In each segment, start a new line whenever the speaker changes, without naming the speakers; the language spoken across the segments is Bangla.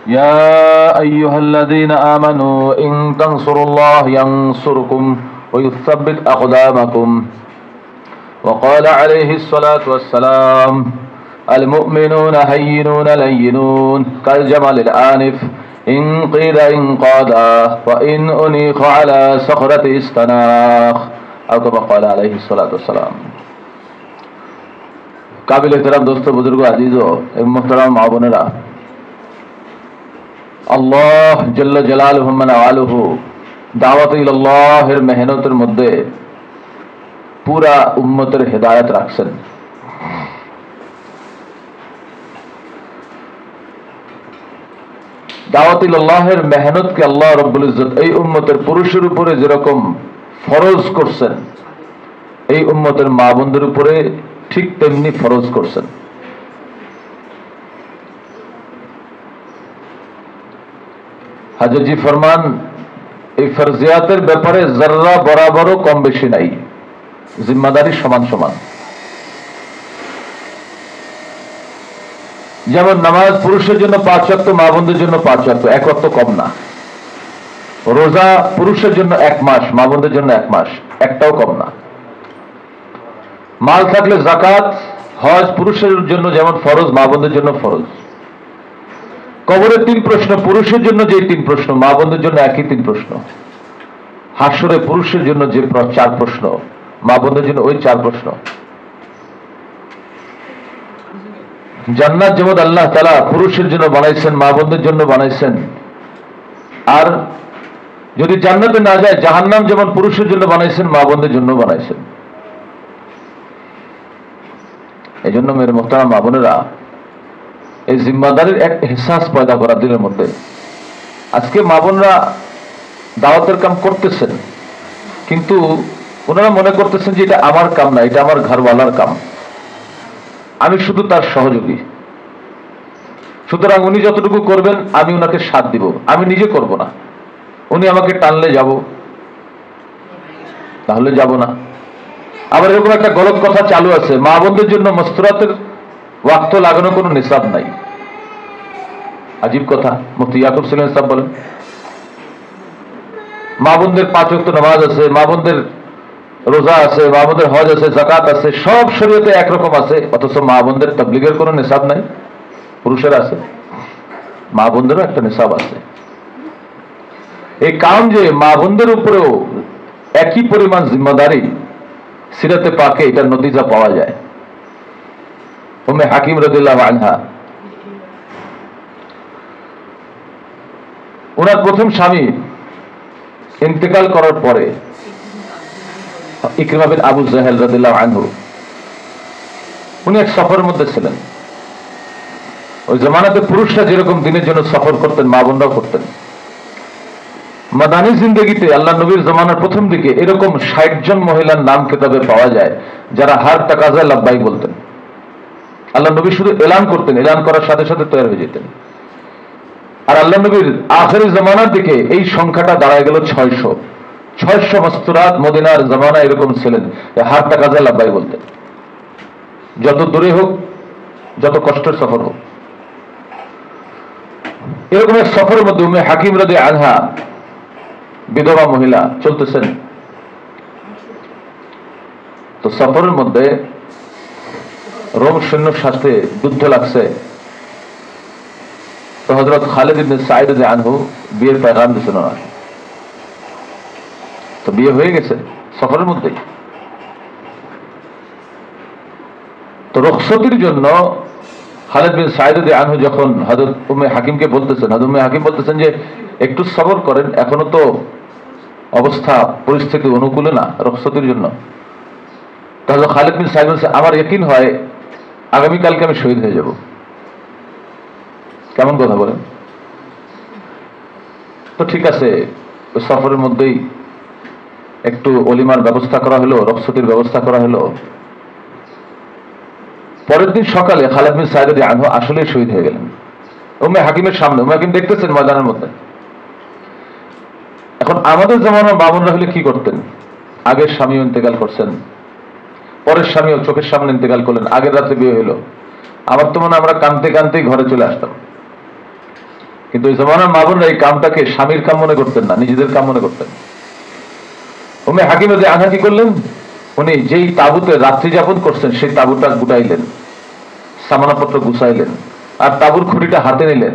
يا أيها الذين آمنوا إن تنصروا الله ينصركم ويثبت أقدامكم وقال عليه الصلاة والسلام المؤمنون هينون لينون كالجمل الآنف إن قيل إنقادا وإن أنيخ على صخرة استناخ أو كما قال عليه الصلاة والسلام। काबिल एहतराम दोस्तों बुजुर्गो अजीजो एवं मोहतरम माँ बोनेरा, अल्लाह जल्ल जलालुहु व नवालुहु दावत इल्लाहिर मेहनतेर मध्य पूरा उम्मतेर हिदायत राखছেন। दावत इल्लाहिर मेहनत के अल्लाह रब्बुल इज्जत এই উম্মতের পুরুষের উপরে যেরকম ফরজ করছেন, এই উম্মতের মা বোনদের উপরে ঠিক তেমনি ফরজ করছেন। হাজরত জি ফরমান এই ফরজিয়াতের ব্যাপারে জর্রা বরাবরও কম বেশি নাই, জিম্মাদারি সমান সমান। যেমন নামাজ পুরুষের জন্য 5 ওয়াক্ত, মা বোনদের জন্য 5 ওয়াক্ত, 1 ওয়াক্ত কম না। রোজা পুরুষের জন্য 1 মাস, মা বোনদের জন্য 1 মাস, একটাও কম না। মাল থাকলে যাকাত, হজ পুরুষের জন্য যেমন ফরজ, মা বোনদের জন্য ফরজ। কবরে 3 প্রশ্ন, পুরুষের জন্য যে 3 প্রশ্ন, মা বোনদের জন্য একই 3 প্রশ্ন। হাসরে পুরুষের জন্য যে 4 প্রশ্ন, মা বোনদের জন্য ওই 4 প্রশ্ন। জান্নাত যেমন আল্লাহ তাআলা পুরুষের জন্য বানাইছেন, মা বোনদের জন্য বানাইছেন। আর যদি জান্নাতে না যায়, জাহান্নাম যেমন পুরুষের জন্য বানাইছেন, মা বোনদের জন্য বানাইছেন। এই জন্য মেরে মোহতারাম মা বোনেরা, এই জিম্মাদারির এক এহসাস পয়দা করা দিলের মধ্যে। আজকে মা বোনরা দাওয়াতের কাম করতেছেন, কিন্তু ওনারা মনে করতেছেন যে এটা আমার কাম না, এটা আমার ঘরওয়ালার কাম, আমি শুধু তার সহযোগী। সুতরাং উনি যতটুকু করবেন আমি ওনাকে সাথ দিব, আমি নিজে করব না। উনি আমাকে টানলে যাব, তাহলে যাব না। আবার এরকম একটা গলত কথা চালু আছে, মা বোনদের জন্য মস্তরাতের ওয়াক্ত লাগানো কোনো নিসাব নাই। আজীব কথা, মুফতি ইয়াকুব সুলাইমান সাহেব বলেন মা বোনদের 5 ওয়াক্ত নামাজ আছে, মা বোনদের রোজা আছে, মা বোনদের হজ আছে, যাকাত আছে, সব শরীয়তে একরকম আছে, অথচ মা বোনদের তাবলীগের কোনো নিসাব নাই। পুরুষের আছে, মা বোনদেরও একটা নিসাব আছে। এই কারণ যে মা বোনদের উপরেও একই পরিমাণ জিম্মাদারি, সিরাতে পাকে এটার নতিজা পাওয়া যায়। উম্মে হাকিম রাদিয়াল্লাহু আনহা, ওনার প্রথম স্বামী ইন্তেকাল করার পরে ইকরিমা বিন আবু জাহেল রাদিয়াল্লাহু আনহু, উনি এক সফরের মধ্যে ছিলেন। ওই জামানাতে পুরুষরা যেরকম দিনের জন্য সফর করতেন, মা বোনরাও করতেন। মাদানী জিন্দেগিতে আল্লাহ নবীর জামানার প্রথম দিকে এরকম 60 জন মহিলার নাম কিতাবে পাওয়া যায় যারা হার তাকাজায় লাব্বাইক বলতেন। আল্লাহ নবী শুধু এলান করতেন, এলান করার সাথে সাথে তৈরি হয়ে যেতেন। আর আল্লাহ নবীর আখেরি জামানার দিকে এই সংখ্যাটা দাঁড়ায় গেল 600 মস্তুরাত মদিনার জামানা এরকম ছিলেন, হার তাকাজায় লাব্বাইক বলতেন। যত দূরে হোক, যত কষ্টের সফর হোক। এরকম এক সফরের মধ্যে উম্মে হাকিম রাদিয়াল্লাহু আনহা, বিধবা মহিলা, চলতেছেন। তো সফরের মধ্যে রোম সৈন্যর সাথে যুদ্ধ লাগছে। তো হযরত খালিদ ইবনে সাঈদ রাদিয়াল্লাহু আনহু বিয়ের পেগাম দিয়েছেন ওনার। তো বিয়ে হয়ে গেছে সফরের মধ্যেই। তো রুখসতির জন্য খালিদ বিন সাঈদ রাদিয়াল্লাহু আনহু যখন হযরত উম্মে হাকিমকে বলতেছেন, হযরত উম্মে হাকিম বলতেছেন যে একটু সবর করেন, এখনো তো অবস্থা পরিস্থিতি অনুকূলে না রুখসতির জন্য। তাহলে খালিদ বিন সাঈদ বলছে, আমার ইয়াকিন হয় আগামীকালকে আমি শহীদ হয়ে যাব। কেমন কথা বলেন? তো ঠিক আছে, ওই সফরের মধ্যেই একটু অলিমার ব্যবস্থা করা হলো, রুখসতির ব্যবস্থা করা হলো। পরের দিন সকালে খালিদ বিন সাঈদ রাদিয়াল্লাহু আনহু আসলেই শহীদ হয়ে গেলেন উম্মে হাকিমের সামনে। উম্মে হাকিম দেখতেছেন ময়দানের মধ্যে। এখন আমাদের জামানার বাবুনরা হলে কি করতেন? আগের স্বামীও ইন্তেকাল করছেন, পরের স্বামীও চোখের সামনে ইন্তেকাল করলেন, আগের রাতে বিয়ে হলো। আমার তো মনে আমরা কানতে কানতেই ঘরে চলে আসতাম। কিন্তু ওই জমানার মা বোনরা এই কামটাকে স্বামীর কাম মনে করতেন না, নিজেদের কাম মনে করতেন। উম্মে হাকিম রাদিয়াল্লাহু আনহা কি করলেন, উনি যেই তাঁবুতে রাত্রি যাপন করছেন সেই তাঁবুটা গুটাইলেন, সামানাপত্র গুছাইলেন, আর তাঁবুর খুঁটিটা হাতে নিলেন,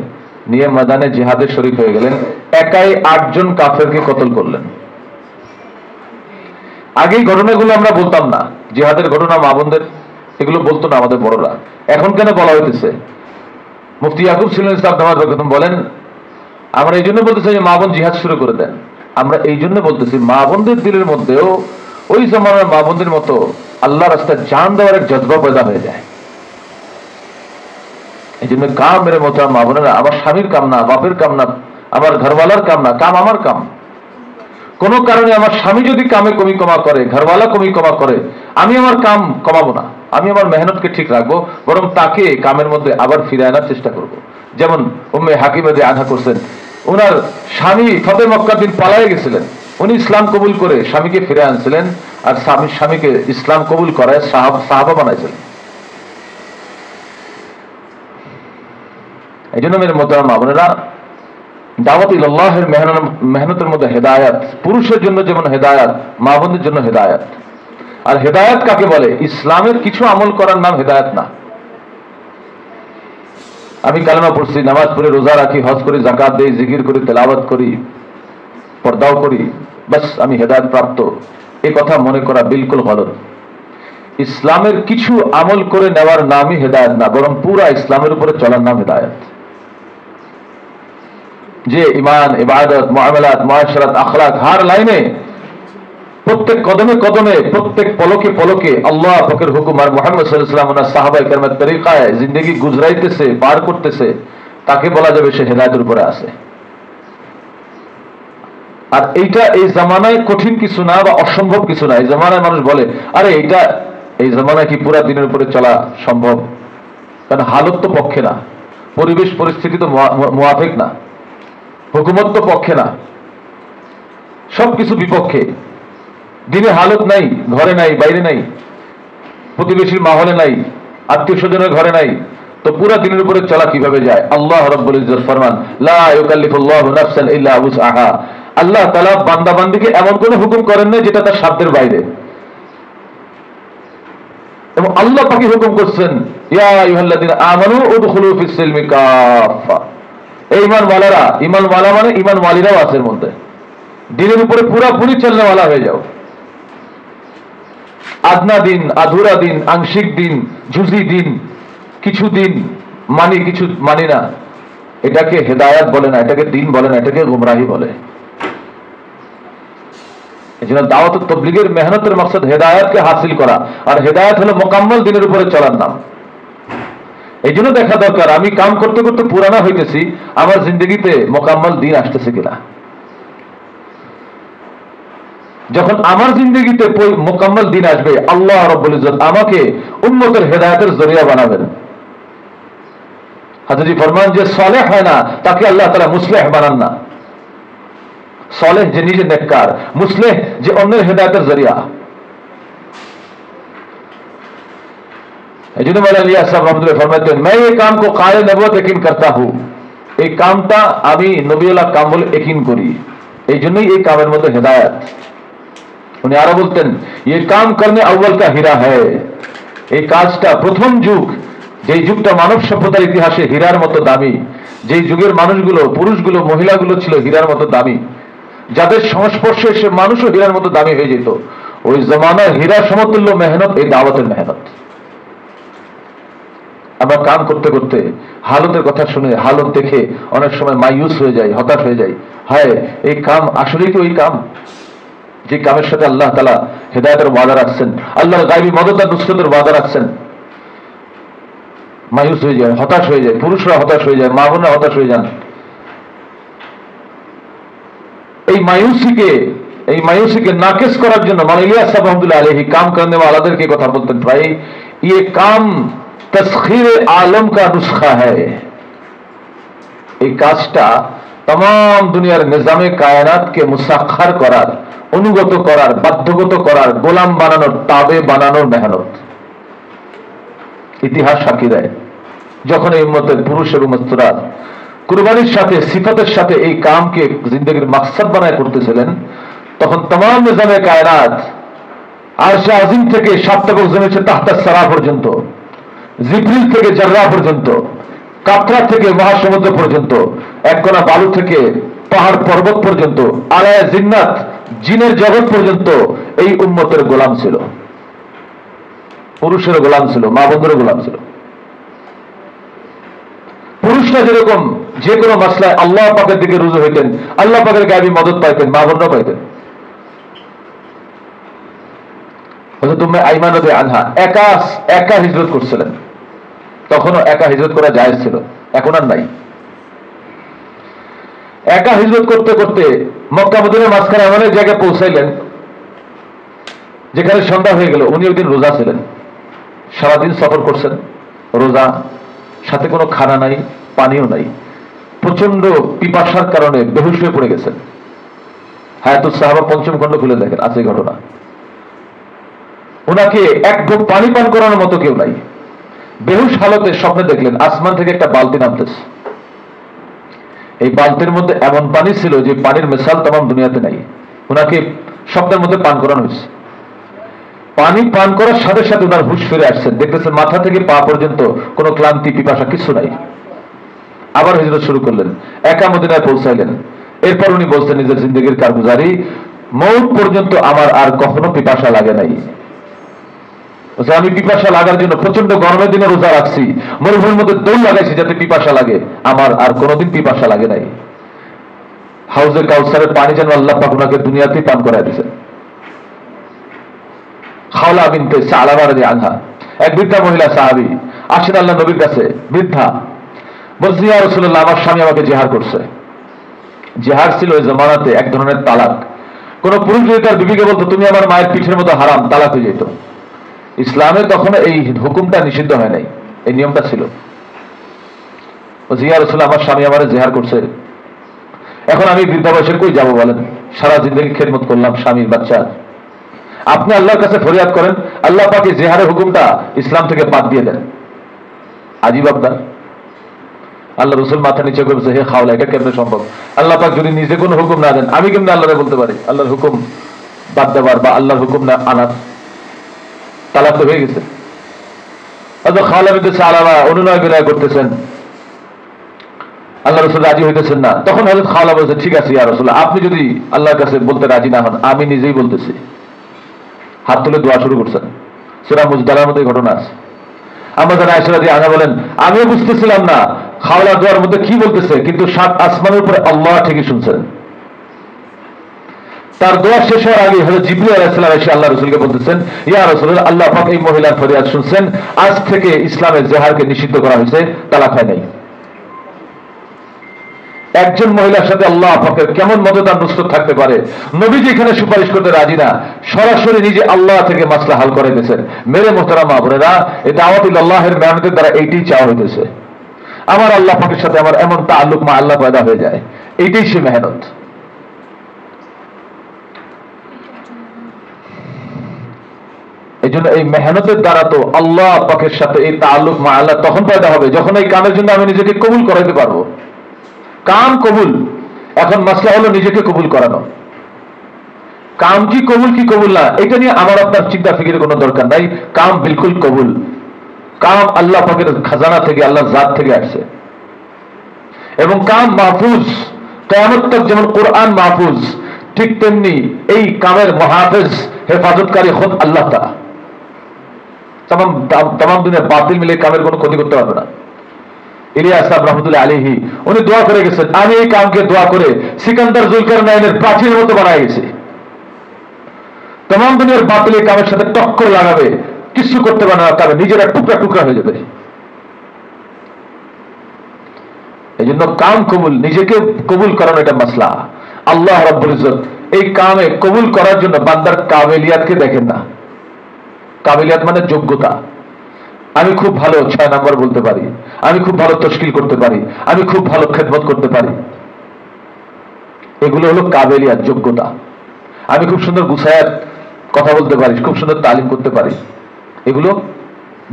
নিয়ে ময়দানে জিহাদে শরীক হয়ে গেলেন। একাই 8 জন কাফেরকে কতল করলেন। আগে এই ঘটনাগুলো আমরা বলতাম না, জিহাদের ঘটনা মা বোনদের এগুলো বলতো না আমাদের বড়রা। এখন কেন বলা হইতেছে? মুফতি ইয়াকুব ছিলেন ইসলাম বলেন, আমরা এই জন্য বলতেছি যে মা বোন জিহাদ শুরু করে দেন। আমরা এই জন্য বলতেছি মা বোনদের দিলের মধ্যেও ওই জমানার মা বোনদের মতো আল্লাহ রাস্তায় জান দেওয়ার এক জজ্বা পয়দা হয়ে যায়। এই জন্য কাম মেরে মতো মা বোনেরা, আমার স্বামীর কাম না, বাপের কাম না, আমার ঘরওয়ালার কাম না, কাম আমার কাম। কোন কারণে আমার স্বামী যদি কামে কমি কমা করে, ঘরওয়ালা কমি কমা করে, আমি আমার কাম কমাবো না, আমি আমার মেহনতকে ঠিক রাখবো, বরং তাকে কামের মধ্যে আবার ফিরে আনার চেষ্টা করব। যেমন উম্মে হাকিম রাদিয়াল্লাহু আনহা করছেন। ওনার স্বামী ফতে মক্কার দিন পালায়ে গেছিলেন, উনি ইসলাম কবুল করে স্বামীকে ফিরে আনছিলেন, আর স্বামীকে ইসলাম কবুল করায় সাহাবা বানাইছিলেন। এই জন্য মেরে মোহতারাম মা বোনেরা, দাওয়াত ইলাল্লাহের মেহনতের মধ্যে হেদায়াত, পুরুষের জন্য যেমন হেদায়াত, মা বোনদের জন্য হেদায়াত। আর হেদায়াত কাকে বলে? ইসলামের কিছু আমল করার নাম হেদায়াত না। আমি কালেমা পড়ছি, নামাজ পড়ি, রোজা রাখি, হজ করি, যাকাত দেই, জিকির করি, তেলাওয়াত করি, পর্দাও করি, বাস আমি হেদায়াত প্রাপ্ত, এ কথা মনে করা বিলকুল গলত। ইসলামের কিছু আমল করে নেওয়ার নামই হেদায়াত না, বরং পুরা ইসলামের উপরে চলার নাম হেদায়াত। যে ইমান, ইবাদত, মুআমালাত, মুআশারাত, আখলাক, হার লাইনে, প্রত্যেক কদমে কদমে, প্রত্যেক পলকে পলকে আল্লাহ পাকের হুকুম আর মুহাম্মদ সাল্লাল্লাহু আলাইহি ওয়াসাল্লাম ওনার সাহাবায়ে কেরামের তরিকায় জিন্দেগি গুজরাইতেছে, পার করতেছে, তাকে বলা যাবে সে হেদায়েতের উপরে আছে। আর এইটা এই জামানায় কঠিন কিছু না বা অসম্ভব কিছু না। এই জামানায় মানুষ বলে, আরে এইটা এই জামানায় কি পুরা দিনের উপরে চলা সম্ভব? কারণ হালত তো পক্ষে না, পরিবেশ পরিস্থিতি তো মুআফিক না, হুকুমত তো পক্ষে না, সবকিছু বিপক্ষে। দিনে হালত নাই, ঘরে নাই, বাইরে নাই, প্রতিবেশীর মাহলে নাই, আত্মীয় স্বজনের ঘরে নাই, তো পুরা দিনের উপরে চলা কিভাবে যায়? আল্লাহ রাব্বুল ইজ্জত ফরমান, লা ইউকাল্লিফুল্লাহু নাফসান ইল্লা উসআহা। আল্লাহ তাআলা বান্দা বান্দীকে এমন কোন হুকুম করেন না যেটা তার সাধ্যের বাইরে। এবং আল্লাহ পাকই হুকুম করছেন, ইয়া আইয়ুহাল্লাযীনা আমানু উদখুলু ফিস সিলমি কাফা। এই ঈমানওয়ালারা, ঈমানওয়ালা মানে ঈমানওয়ালীরাও আছে এর মধ্যে, দিনের উপরে পুরাপুরি চলনেওয়ালা হয়ে যাও। আদনা দিন, আধুরা দিন, আংশিক দিন, জুজি দিন, কিছু দিন মানি, কিছু মানি না, এটাকে হেদায়াত বলে না, এটাকে দিন বলে না, এটাকে গুমরাহি বলে। এই জন্য দাওয়াত ও তাবলীগের মেহনতের মাকসাদ হেদায়াতকে হাসিল করা, আর হেদায়াত হলো মোকাম্মল দিনের উপরে চলার নাম। এই জন্য দেখা দরকার আমি কাম করতে করতে পুরানা হইতেছি, আমার জিন্দগিতে মোকাম্মল দিন আসতেছে কিনা। যখন আমার জিন্দগিতে মোকাম্মল দিন আসবে, আল্লাহ রাব্বুল ইজ্জত আমাকে উম্মতের হেদায়েতের জরিয়া বানাবেন। হাজরত ফরমান, যে সালেহ হয় না তাকে আল্লাহ তাআলা মুসলিহ বানান না। সালেহ যে নিজে নেককার, মুসলিহ যে অন্যের হেদায়েতের জরিয়া। এই জন্য মাওলানা ইলিয়াস সাহেব রাহমাতুল্লাহ ফরমাতেন, मैं ये काम को कायल नबुवत यकीन करता हूं। এই কামটা আমি নবীওয়ালা কাম বলে यकीन করি, এই জন্যই এই কামের মধ্যে হেদায়েত। উনি আরো বলতেন, ये काम करने अव्वल का हीरा है। এই কাজটা প্রথম যুগ, যেই যুগটা মানব সভ্যতার ইতিহাসে হীরার মতো দামি, যেই যুগের মানুষগুলো, পুরুষগুলো, মহিলাগুলো ছিল হীরার মতো দামি, যাদের সংস্পর্শে এসে মানুষও হীরার মতো দামি হয়ে যেত, ওই জমানার হীরা সমতুল্য মেহনত এই দাওয়াতের মেহনত। আমরা কাম করতে করতে হালতের কথা শুনে, হালত দেখে অনেক সময় মায়ুস হয়ে যায়, হতাশ হয়ে যায়। হায়, এই কাম আসলেই কি ওই কাম যে কামের সাথে আল্লাহ তাআলা হেদায়েতের ওয়াদা রাখছেন, আল্লাহর গায়বী মদদ আর নুসরতের ওয়াদা রাখছেন? মায়ুস হয়ে যায়, হতাশ হয়ে যায়, পুরুষরা হতাশ হয়ে যায়, মা বোনরা হতাশ হয়ে যান। এই মায়ুসিকে নাকেশ করার জন্য মাওলানা ইলিয়াস সাহেব রহমাতুল্লাহ আলাইহি কাম করনে ওয়ালাদেরকে কথা বলতেন, ভাই ये काम तस्खीर आलम का नुस्खा है। এই কাজটা तमाम দুনিয়ার নিজামে কায়নাতকে মুসাখখার করার, অনুগত করার, বাধ্যগত করার, গোলাম বানানোর, তাবে বানানোর মেহনত। ইতিহাস সাক্ষী দেয়, যখন এই উম্মতের পুরুষ এবং মস্তুরাত কুরবানির সাথে সিফাতের সাথে এই কামকে জিন্দগির মাকসাদ বানায় করতেছিলেন, তখন तमाम নিজামে কায়নাত আরশে আজিম থেকে সাতটাবক জমিছে তাহতা সারা পর্যন্ত, জিবরিল থেকে জাররা পর্যন্ত, কাতরা থেকে মহাসমুদ্র পর্যন্ত, এক কোনা বালু থেকে পাহাড় পর্বত পর্যন্ত, আলায়া জিন্নাত জিনের জগৎ পর্যন্ত এই উম্মতের গোলাম ছিল, পুরুষের গোলাম ছিল, মা বোনদের গোলাম ছিল। পুরুষরা যেরকম যে কোনো মাসলায় আল্লাহ পাকের দিকে রুজু হইতেন, আল্লাহ পাকের গায়েবী মদত পাইতেন, মা বোনরা পাইতেন। তুমি আইমান রাদিয়াল্লাহু আনহা একা হিজরত করছিলেন, তখনও একা হিজরত করা জায়েজ ছিল, এখন আর নাই। একা হিজরত করতে করতে মক্কা মদিনার মাঝখানে এমন এক জায়গায় পৌঁছাইলেন যেখানে সন্ধ্যা হয়ে গেল। উনি একদিন রোজা ছিলেন, সারাদিন সফর করছেন, রোজা, সাথে কোনো খানা নাই, পানিও নাই, প্রচন্ড পিপাসার কারণে বেহুশ হয়ে পড়ে গেছেন। হায়াতুস সাহাবা পঞ্চম খণ্ড খুলে দেখেন, আছে ঘটনা। ওনাকে এক ঢোক পানি পান করানোর মতো কেউ নাই। বেহুশ হালতে স্বপ্নে দেখলেন আসমান থেকে একটা বালতি নামতেছে। এই বালতির মধ্যে এমন পানি ছিল যে পানির মিসাল তামাম দুনিয়াতে নাই। ওনাকে স্বপ্নের মধ্যে পান করানো হয়েছে। পানি পান করার সাথে সাথে ওনার হুঁশ ফিরে আসছেন, দেখতেছেন মাথা থেকে পা পর্যন্ত কোনো ক্লান্তি পিপাসা কিছু নাই। আবার হিজরত শুরু করলেন, একা মদিনায় পৌঁছাইলেন। এরপর উনি বলছেন নিজের জিন্দগির কারগুজারি, মৌত পর্যন্ত আমার আর কখনো পিপাসা লাগে নাই। আমি পিপাসা লাগার জন্য প্রচন্ড গরমের দিনে রোজা রাখছি, মরুভূমির মধ্যে দৌড় লাগাইছি যাতে পিপাসা লাগে, আমার আর কোনোদিন পিপাসা লাগে নাই। হাউজে কাউসারের পানি যেন আল্লাহ পাক ওনাকে দুনিয়াতেই পান করায় দিয়েছেন। খাওলা বিনতে সালামা রাদিয়াল্লাহু আনহা, এক বৃদ্ধা মহিলা সাহাবী, আসেন আল্লাহ নবীর কাছে, বৃদ্ধা বলছি, ইয়া রাসূলুল্লাহ, আমার স্বামী আমাকে জিহার করছে। জিহার ছিল ওই জামানাতে এক ধরনের তালাক। কোন পুরুষ যদি তার বিবিকে বলতো তুমি আমার মায়ের পিঠের মতো হারাম, তালাক হয়ে যেত। ইসলামে তখন এই হুকুমটা নিষিদ্ধ হয় নাই, এই নিয়মটা ছিল। ইয়া রাসূলুল্লাহ, আমার স্বামী আমারে জিহার করছে, এখন আমি বৃদ্ধা বয়সে কই যাব বলেন? সারা জিন্দগি খেদমত করলাম স্বামীর বাচ্চার। আপনি আল্লাহর কাছে ফরিয়াদ করেন, আল্লাহ পাক এই জিহারের হুকুমটা ইসলাম থেকে বাদ দিয়ে দেন। আজীব আবদার। আল্লাহ রাসূল মাথা নিচে করে বলছে, হে খাওলা, এটা কেমনে সম্ভব? আল্লাহ পাক যদি নিজে কোনো হুকুম না দেন, আমি কেমনে আল্লাহরে বলতে পারি আল্লাহর হুকুম বাদ দেবার বা আল্লাহর হুকুম না আনার? তালাক তো হয়ে গেছে। খাওলা বিনতে সালামা অনুনয় বিনয় করতেছেন, আল্লাহ রাসূল রাজি হইতেছেন না। তখন হযরত খাওলা বলছে, ঠিক আছে ইয়া রাসূলুল্লাহ, আপনি যদি আল্লাহর কাছে বলতে রাজি না হন, আমি নিজেই বলতেছি। হাত তুলে দোয়া শুরু করছেন। সূরা মুজদালার মধ্যে ঘটনা আছে। আমাদের আয়েশা রাদিয়াল্লাহু আনহা বলেন, আমিও বুঝতেছিলাম না খাওলা দোয়ার মধ্যে কি বলতেছে, কিন্তু সাত আসমানের উপরে আল্লাহ ঠিকই শুনছেন। তার দোয়া শেষ হওয়ার আগে হযরত জিবরিল আলাইহিস সালাম এসে আল্লাহ রাসূলকে বলতেছেন, ইয়া রাসূলুল্লাহ, আল্লাহ পাক এই মহিলার ফরিয়াদ শুনছেন, আজ থেকে ইসলামের জিহারকে নিষিদ্ধ করা হয়েছে, তালাক হয় নাই। একজন মহিলার সাথে আল্লাহ পাকের কেমন মদদ আর নুসরত থাকতে পারে? নবীজি এখানে সুপারিশ করতে রাজি না, সরাসরি নিজে আল্লাহ থেকে মাসলা হাল করে দিয়েছেন। মেরে মোহতারাম মা বোনেরা, এই দাওয়াত ইলাল্লাহের মেহনতের দ্বারা এইটাই চাওয়া হইতেছে, আমার আল্লাহ পাকের সাথে আমার এমন তাআল্লুক মা আল্লাহ পয়দা হয়ে যায়, এইটাই সে মেহনত। এই জন্য এই মেহনতের দ্বারা তো আল্লাহ পাকের সাথে এই তাআল্লুক মা আল্লাহ তখন পয়দা হবে যখন এই কামের জন্য আমি নিজেকে কবুল করাইতে পারবো। কাম কবুল, এখন মাসলা হলো নিজেকে কবুল করানো। কাম কি কবুল না, এটা নিয়ে আমার আপনার চিন্তা ফিকিরের কোনো দরকার নাই। কাম বিলকুল কবুল। কাম আল্লাহ পাকের খাজানা থেকে, আল্লাহর জাত থেকে আসছে, এবং কাম মাহফুজ। কিয়ামত তক যেমন কোরআন মাহফুজ, ঠিক তেমনি এই কামের মুহাফিজ, হেফাজতকারী খুদ আল্লাহ তাআলা। তামাম দুনিয়া বাতিল মিলে কামের কোনো ক্ষতি করতে পারবে না। ইলিয়াস সাহেব রহমতুল্লাহ আলাইহি উনি দোয়া করে গেছেন, আমি এই কামকে দোয়া করে সিকান্দার জুলকারনাইনের প্রাচীরের মতো বানায় গেছি। तमाम দুনিয়ার বাতিল এই কামের সাথে টক্কর লাগাবে, কিছু করতে পারবে না, কামে নিজেরা টুকরা টুকরা হয়ে যাবে। এই জন্য কাম কবুল, নিজেকে কবুল করানো এটা মাসলা। আল্লাহ রাব্বুল ইজ্জত এই কামে কবুল করার জন্য বান্দার কাবিলিয়াতকে দেখেন না। কাবিলিয়াত মানে যোগ্যতা। আমি খুব ভালো 6 নাম্বার বলতে পারি, আমি খুব ভালো তশকিল করতে পারি, আমি খুব ভালো খেদমত করতে পারি, এগুলো হলো কাবিলিয়াত, যোগ্যতা। আমি খুব সুন্দর গুছায়াত কথা বলতে পারি, খুব সুন্দর তালিম করতে পারি, এগুলো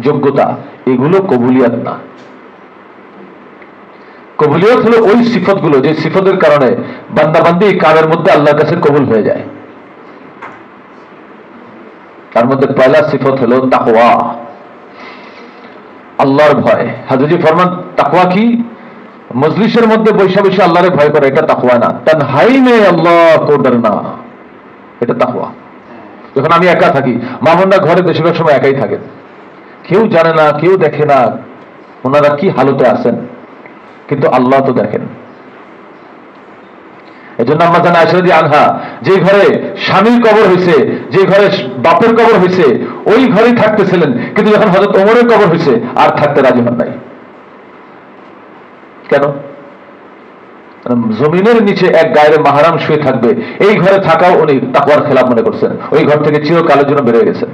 যোগ্যতা, এগুলো কবুলিয়াত না। কবুলিয়ত হলো ওই সিফতগুলো যে সিফতের কারণে বান্দাবান্দি কামের মধ্যে আল্লাহর কাছে কবুল হয়ে যায়। তার মধ্যে পয়লা সিফত হলো তাকওয়া, আল্লাহর ভয়। হাজরত ফরমান তাকওয়া কি? মজলিসের মধ্যে বৈশা বৈশা আল্লাহরে ভয় করে, এটা তাকওয়া না। তানহাই মে আল্লাহ কো ডরনা, এটা তাকওয়া। যখন আমি একা থাকি, মামুনরা ঘরে বেশিরভাগ সময় একাই থাকেন, কেউ জানে না, কেউ দেখে না ওনারা কি হালতে আছেন, কিন্তু আল্লাহ তো দেখেন। এজন্য আম্মা জান আয়েশা রাদিয়াল্লাহু আনহা যে ঘরে স্বামীর কবর হয়েছে, যে ঘরে বাপের কবর হয়েছে, ওই ঘরেই থাকতেছিলেন, কিন্তু যখন হযরত ওমরের কবর হয়েছে আর থাকতে রাজি হন নাই। কেন? জমিনের নিচে এক গায়ের মাহরাম শুয়ে থাকবে, এই ঘরে থাকাও উনি তাকওয়ার খেলাফ মনে করছেন, ওই ঘর থেকে চিরকালের জন্য বের হয়ে গেছেন।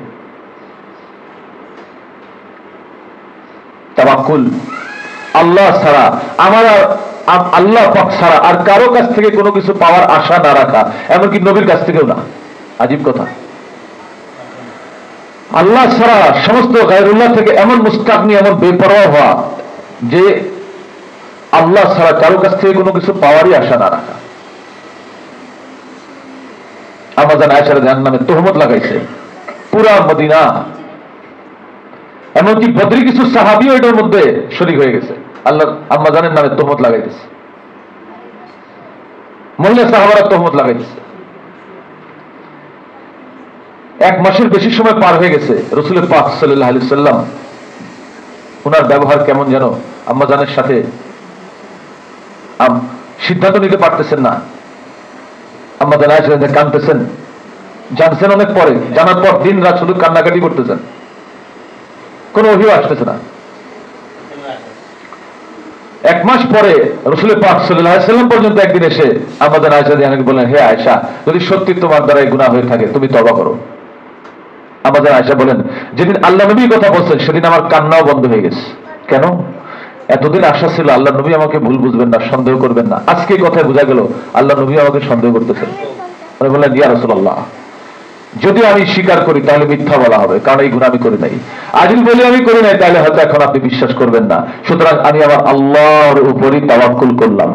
তাওয়াক্কুল, আল্লাহ ছাড়া আমার আল্লাহ পাক ছাড়া আর কারো কাছ থেকে কোনো কিছু পাওয়ার আশা না রাখা, এমনকি নবীর কাছ থেকেও না। আজীব কথা। আল্লাহ ছাড়া সমস্ত গায়রুল্লাহ থেকে এমন মুস্তাগনি, এমন বেপরোয়া হওয়া যে আল্লাহ ছাড়া কারো কাছ থেকে কোনো কিছু পাওয়ারই আশা না রাখা। আম্মা জান আয়েশা রাদিয়াল্লাহু আনহা নামে তোহমত লাগাইছে পুরা মদিনা, এমনকি বদরি কিছু সাহাবীও এটার মধ্যে শরীক হয়ে গেছে। আল্লাহ আম্মা জানের নামে তোহমত লাগাইতেছে, মহিলা সাহাবারা তোহমত লাগাইতেছে। 1 মাসের বেশি সময় পার হয়ে গেছে, রাসূল পাক সাল্লাল্লাহু আলাইহি সাল্লাম ওনার ব্যবহার কেমন যেন আম্মা জানের সাথে সিদ্ধান্ত নিতে পারতেছেন না। আম্মা জান আয়েশা রাদিয়াল্লাহু আনহা কাঁদতেছেন, জানছেন অনেক পরে, জানার পর দিন রাত শুধু কান্নাকাটি করতেছেন, কোনো ওহী আসতেছে না। 1 মাস পরে রাসূল পাক সাল্লাল্লাহু আলাইহি সাল্লাম পর্যন্ত একদিন এসে আম্মা জান আয়েশা রাদিয়াল্লাহু আনহা বলেন, হে আয়েশা, যদি সত্যি তোমার দ্বারা এই গুনাহ হয়ে থাকে তুমি তওবা করো। আম্মা জান আয়েশা বলেন, যেদিন আল্লাহ নবী কথা বলছেন সেদিন আমার কান্নাও বন্ধ হয়ে গেছে। কেন? এতদিন আশা ছিল আল্লাহ নবী আমাকে ভুল বুঝবেন না, সন্দেহ করবেন না। আজকে কথায় বোঝা গেল আল্লাহ নবী আমাকে সন্দেহ করতেছেন। উনি বললেন, ইয়া রাসূলুল্লাহ, যদি আমি স্বীকার করি তাহলে মিথ্যা বলা হবে, কারণ এই গুনাহ আমি করি নাই। আর যদি বলি আমি করি নাই তাহলে হয়তো এখন আপনি বিশ্বাস করবেন না। সুতরাং আমি আমার আল্লাহর উপরই তাওয়াক্কুল করলাম।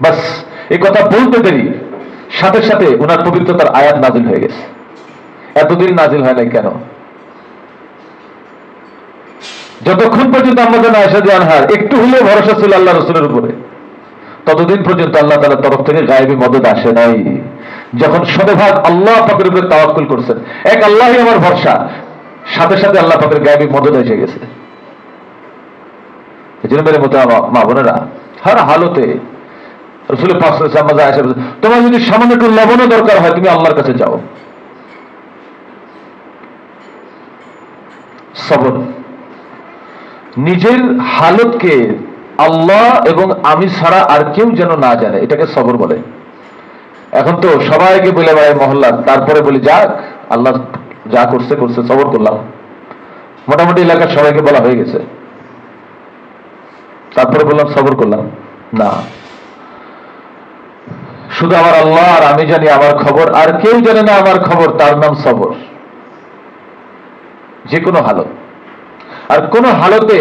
বাস, এই কথা বলতে দেরি সাথে সাথে ওনার পবিত্রতার আয়াত নাজিল হয়ে গেছে। এতদিন নাজিল হয় নাই কেন? যতক্ষণ পর্যন্ত আম্মা জান আয়েশা রাদিয়াল্লাহু আনহার একটু হলেও ভরসা ছিল আল্লাহ রাসূলের উপরে, ততদিন পর্যন্ত আল্লাহ তাআলার তরফ থেকে গায়েবী মদদ আসে নাই। যখন শতভাগ আল্লাহ পাকের উপরে তাওয়াক্কুল করছেন, এক আল্লাহই আমার ভরসা, সাথে সাথে আল্লাহ পাকের গায়েবী মদদ এসে গেছে। এজন্য মেরে মতো মা বোনেরা, হর হালতে রাসূল পাক সাল্লাল্লাহু আলাইহি ওয়াসাল্লাম আম্মা জান আয়েশা, তোমার যদি সামান্য একটু লবণও দরকার হয় তুমি আল্লাহর কাছে যাও। সবর, নিজের হালতকে আল্লাহ এবং আমি ছাড়া আর কেউ যেন না জানে, এটাকে সবর বলে। এখন তো সবাইকে বলে বেড়ায় মহল্লা, তারপরে বলি যাক আল্লাহ যা করছে করছে, সবর করলাম। মোটামুটি এলাকার সবাইকে বলা হয়ে গেছে, তারপরে বললাম সবর করলাম না। শুধু আমার আল্লাহ আর আমি জানি আমার খবর, আর কেউ জানে না আমার খবর, তার নাম সবর। যে কোনো হালত, আর কোন হালতে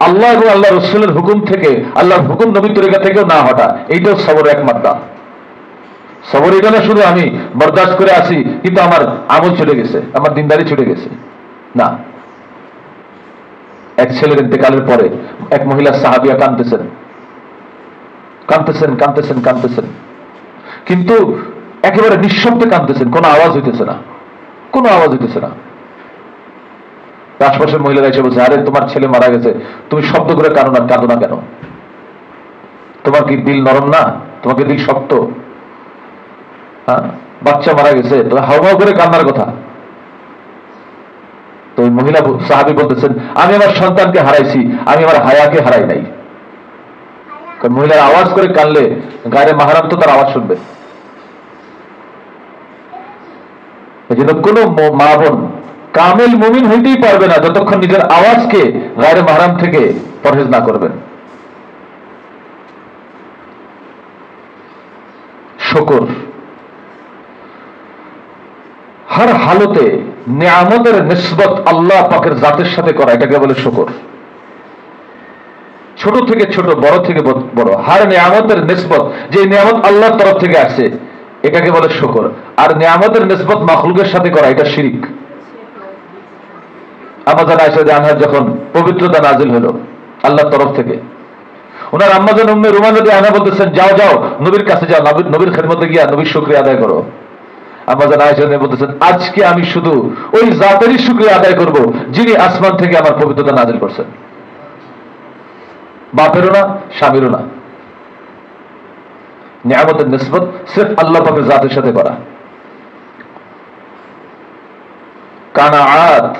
আল্লাহ এবং আল্লাহ রাসূলের হুকুম থেকে, আল্লাহর হুকুম নবীর তরিকা থেকেও না হটা, এইটাও সবর এক মাত্রা। সবর এটা না শুধু আমি বরদাস্ত করে আছি কিন্তু আমার আমল ছুটে গেছে, আমার দিনদারি ছুটে গেছে, না। এক ছেলের ইন্তেকালের পরে এক মহিলা সাহাবিয়া কাঁদতেছেন কাঁদতেছেন কাঁদতেছেন কাঁদতেছেন, কিন্তু একেবারে নিঃশব্দে কাঁদতেছেন, কোনো আওয়াজ হইতেছে না, কোনো আওয়াজ হইতেছে না। আশপাশের মহিলারা এসে বলছে, আরে তোমার ছেলে মারা গেছে, তুমি শব্দ করে কাঁদো না কেন? তোমার কি দিল নরম না? তোমার কি দিল শক্ত? হ্যাঁ, বাচ্চা মারা গেছে, তুমি হাউমাউ করে কান্নার কথা। তো ওই মহিলা সাহাবী বলতেছেন, আমি আমার সন্তানকে হারাইছি, আমি আমার হায়াকে হারাই নাই। কারণ মহিলার আওয়াজ করে কানলে গায়ে মাহরাম তো তার আওয়াজ শুনবে। এই জন্য কোন মা বোন কামেল মুমিন হইতেই পারবে না যতক্ষণ নিজের আওয়াজকে গায়রে মাহরাম থেকে পরহেজ না করবেন। শুকর, হর হালতে নিয়ামতের নিসবত আল্লাহ পাকের জাতের সাথে করা, এটাকে বলে শুকর। ছোট থেকে ছোট, বড় থেকে বড়, হার নিয়ামতের নিসবত, যে নিয়ামত আল্লাহর তরফ থেকে আসে এটাকে বলে শুকর। আর নিয়ামতের নিসবত মাখলুকের সাথে করা এটা শিরিক। আম্মাজান আয়েশা আনহা যখন পবিত্রতা নাজিল হলো আল্লাহর তরফ থেকে, ওনার আম্মাজান উম্মে রুমান রাদিয়াল্লাহু আনহা বলতেছেন, যাও যাও নবীর কাছে যাও, নবীর খেদমতে গিয়া নবীর শুকরিয়া আদায় করো। আম্মাজান আয়েশা বলতেছেন, আজকে আমি শুধু ওই জাতেরই শুকরিয়া আদায় করব যিনি আসমান থেকে আমার পবিত্রতা নাজিল করছেন। বাপেরও না, স্বামীরও না। নিয়ামতের নিসবত সির্ফ আল্লাহ পাকের জাতের সাথে করা। কানাআত,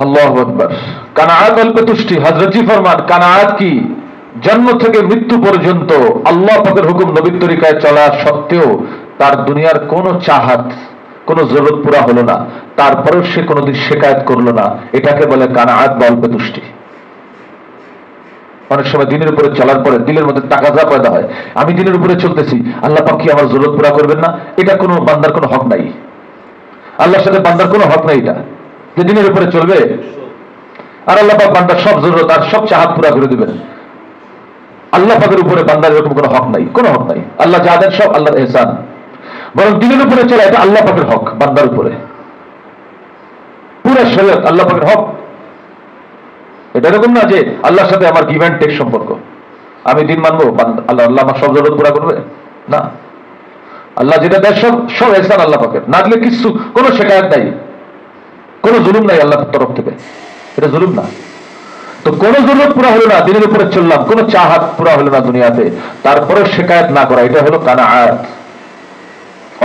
আল্লাহু আকবার। কানাআত অল্পে তুষ্টি। হযরত জি ফরমান, কানাআত কি? জন্ম থেকে মৃত্যু পর্যন্ত আল্লাহ পাকের হুকুম নবীর তরিকায় চলা সত্ত্বেও তার দুনিয়ার কোনো চাহাত, কোনো জরুরত পুরা হলো না, তারপরেও সে কোনোদিন শিকায়ত করলো না, এটাকে বলে কানাআত বা অল্পে তুষ্টি। অনেক সময় দিনের উপরে চলার পরে দিলের মধ্যে তাকাজা পয়দা হয়, আমি দিনের উপরে চলতেছি, আল্লাহ পাক কি আমার জরুরত পুরা করবেন না? এটা কোনো বান্দার কোনো হক নাই, আল্লাহর সাথে বান্দার কোনো হক নাই এটা, যে দিনের উপরে চলবে আর আল্লাহ পাক বান্দার সব জরুরত আর সব চাহাত পুরা করে দিবেন। আল্লাহ পাকের উপরে বান্দার এরকম কোনো হক নাই, কোনো হক নাই। আল্লাহ যা দেন সব আল্লাহর ইহসান। বরং দিনের উপরে চলা এটা আল্লাহ পাকের হক বান্দার উপরে, পুরো শরীয়ত আল্লাহ পাকের হক। এটা এরকম না যে আল্লাহর সাথে আমার গিভ অ্যান্ড টেক সম্পর্ক, আমি দিন মানবো আল্লাহ আল্লাহ আমার সব জরুরত পুরা করবে না। আল্লাহ যেটা দেয় সব সব ইহসান আল্লাহ পাকের, না দিলে কিছু কোনো শিকায়ত নাই, কোনো জুলুম নাই আল্লাহর তরফ থেকে, এটা জুলুম না। তো কোনো জরুরত পুরা হলো না, দিনের উপরে চললাম, কোনো চাহাত পুরা হলো না দুনিয়াতে, তারপরে শিকায়ত না করা, এটা হলো কানাআত,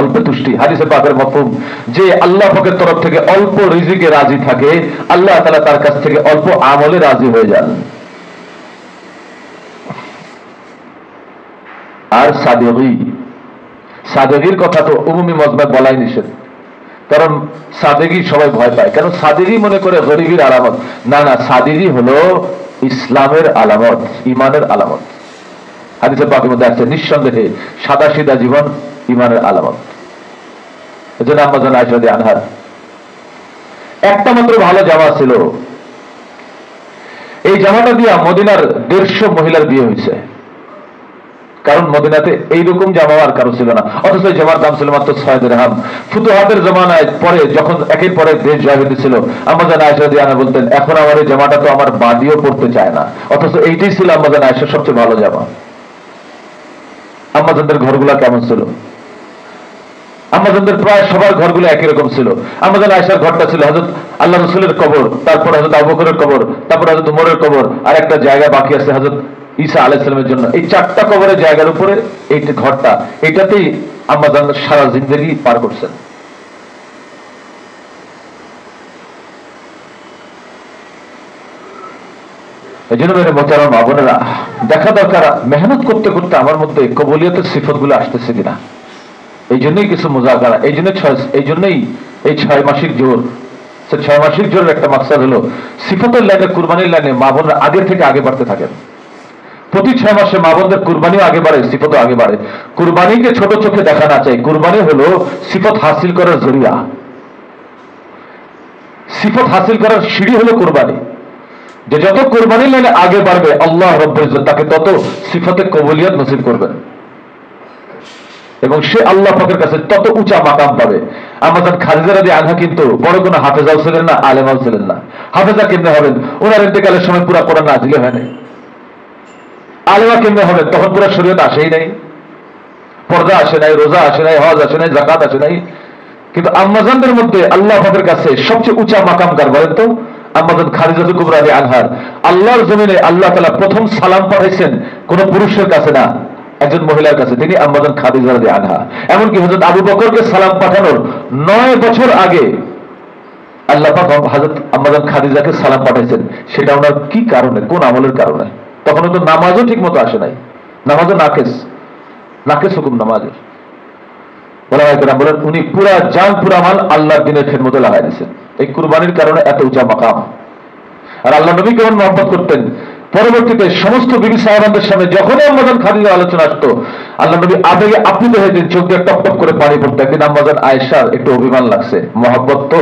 অল্প তুষ্টি। হাদিসে পাকের মফহুম যে আল্লাহ পাকের তরফ থেকে অল্প রিজিকে রাজি থাকে, আল্লাহ তাআলা তার কাছ থেকে অল্প আমলে রাজি হয়ে যান। আর সাদেগী, সাদেগীর কথা তো উমুমি মজমায় বলাই নিষেধ, কারণ সাদেগী সবাই ভয় পায়। কেন? সাদেগী মনে করে গরিবীর আলামত। না না, সাদেগী হলো ইসলামের আলামত, ইমানের আলামত। হাদিসে পাকের মধ্যে আছে, নিঃসন্দেহে সাদা সিধা জীবন ইমানের আলামত। এজন্য আম্মাজান আয়েশা রাদিয়াল্লাহু আনহার একটা মাত্র ভালো জামা ছিল, এই জামাটা দিয়া মদিনার 150 মহিলার বিয়ে হয়েছে, কারণ মদিনাতে এইরকম জামা আর কারো ছিল না। অথচ এই জামার দাম ছিল মাত্র 6 দিরহাম। ফুতুহাতের জমানায় পরে যখন একের পরে দেশ জয় হইতেছিল, আম্মাজান আয়েশা রাদিয়াল্লাহু আনহা বলতেন, এখন আমার এই জামাটা তো আমার বাদিও পড়তে চায় না। অথচ এইটাই ছিল আম্মাজান আয়েশার সবচেয়ে ভালো জামা। আম্মাজানদের ঘরগুলা কেমন ছিল? আম্মাজানদের প্রায় সবার ঘরগুলো একই রকম ছিল। আম্মাজান আয়েশার ঘরটা ছিল হযরত আল্লাহ রাসূলের কবর, তারপর হযরত আবু বকরের কবর, তারপর হযরত ওমরের কবর, আর একটা জায়গা বাকি আছে হযরত ঈসা আলাইহিস সালামের জন্য। এই 4টা কবরের জায়গার উপরে এই ঘরটা, এটাতেই আম্মাজান সারা জিন্দেগি পার করছেন। এই জন্য মেরে মোহতারাম মা বোনেরা, দেখা দরকার মেহনত করতে করতে আমার মধ্যে কবুলিয়তের সিফতগুলো আসতেছে কিনা। এই জন্যই কিছু মুজাকারা, এই জন্যই এই 6 মাসিক জোর। 6 মাসিক জোরের একটা মাকসাদ হলো সিফতের লাইনে, কুরবানির লাইনে মা বোনরা আগে থেকে আগে বাড়তে থাকেন। প্রতি 6 মাসে মা বোনদের কুরবানিও আগে বাড়ে, সিফতও আগে বাড়ে। কুরবানিকে ছোট চোখে দেখা না চাই, কুরবানি হলো সিফত হাসিল করার জরিয়া, সিফত হাসিল করার সিঁড়ি হলো কুরবানি। যে যত কুরবানির লাইনে আগে বাড়বে আল্লাহ রাব্বুল ইজ্জত তাকে তত সিফতে কবুলিয়ত নসিব করবেন এবং সে আল্লাহ পাকের কাছে তত উঁচা মাকাম পাবে। আম্মাজান খাদিজা রাদিয়াল্লাহু আনহা কিন্তু বড় কোনো হাফেজাও ছিলেন না, আলেমাও ছিলেন না। হাফেজা কেমনে হবেন? ওনার ইন্তেকালের সময় পুরা কোরআন নাযিল হয় নাই। আলেমা কেমনে হবেন? তখন পুরা শরীয়ত আসেই নাই, পর্দা আসে নাই, রোজা আসে নাই, হজ আসে নাই, যাকাত আসে নাই। কিন্তু আম্মাজানদের মধ্যে আল্লাহ পাকের কাছে সবচেয়ে উঁচা মাকাম কার বলেন তো? আম্মাজান খাদিজাতুল কুবরা রাদিয়াল্লাহু আনহার। আল্লাহর জমিনে আল্লাহ তাআলা প্রথম সালাম পাঠাইছেন কোন পুরুষের কাছে না, একজন মহিলার কাছে, তিনি আম্মাজান খাদিজা রাদিয়াল্লাহু আনহা। এমনকি হযরত আবু বকরকে সালাম পাঠানোর 9 বছর আগে আল্লাহ পাক হযরত আম্মাজান খাদিজাকে সালাম পাঠাইছেন। সেটা ওনার কি কারণে, কোন আমলের কারণে? তখন তো নামাজও ঠিক মতো আসে নাই, নামাজও নাকেস হুকুম নামাজের। ওলামায়ে কেরাম বলেন উনি পুরা জান পুরা মাল আল্লাহর দ্বীনের খেদমতে লাগাই দিয়েছেন। এই কুরবানির কারণে এত উঁচা মাকাম। আর আল্লাহ নবী কেমন মহব্বত করতেন, পরবর্তীতে সমস্ত বিবি সাহাবাদের সামনে যখনই আম্মাজান খাদিজার আলোচনা আসতো, আল্লাহ নবী আবেগে আপ্লুত হয়ে যেতেন, চোখ দিয়ে টপ টপ করে পানি পড়তো। একদিন আম্মাজান আয়েশার একটু অভিমান লাগছে, মহব্বত তো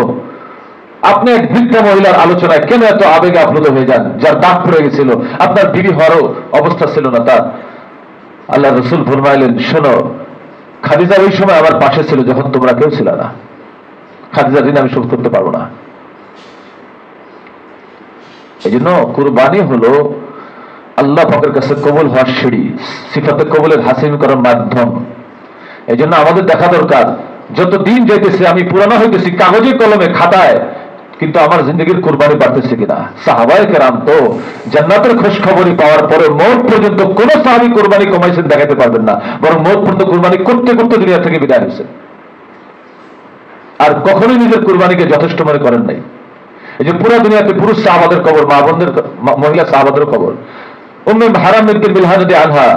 আপনি এক বৃদ্ধা মহিলার আলোচনায় কেন এত আবেগে আপ্লুত হয়ে যান, যার দাগ পড়ে গেছিল, আপনার বিবি হওয়ারও অবস্থা ছিল না তার। আল্লাহ রসুল ফরমাইলেন, শোনো, খাদিজা ওই সময় আমার পাশে ছিল যখন তোমরা কেউ ছিল না। খাদিজার ঋণ আমি শোধ করতে পারবো না। এই জন্য কুরবানি হলো আল্লাহ পাকের কাছে কবুল হওয়ার সিঁড়ি, সিফাতে কবুলের হাসিল করার মাধ্যম। এই জন্য আমাদের দেখা দরকার, যত দিন যাইতেছে আমি পুরানো হইতেছি কাগজে কলমে খাতায়, কিন্তু আমার জিন্দগির কুরবানি বাড়তেছে কিনা। সাহাবায়ে কেরাম তো জান্নাতের খোঁজ খবরই পাওয়ার পরে মওত পর্যন্ত কোন সাহাবী কুরবানি কমাইছেন দেখাতে পারবেন না, বরং মওত পর্যন্ত কুরবানি করতে করতে দুনিয়া থেকে বিদায় হয়েছে। আর কখনোই নিজের কুরবানিকে যথেষ্ট মনে করেন নাই। এই যে পুরো দুনিয়াতে পুরুষ সাহাবাদের কবর, মা বোনদের, মহিলা সাহাবাদের কবর। উম্মে হারাম বিনতে মিলহান আনহা,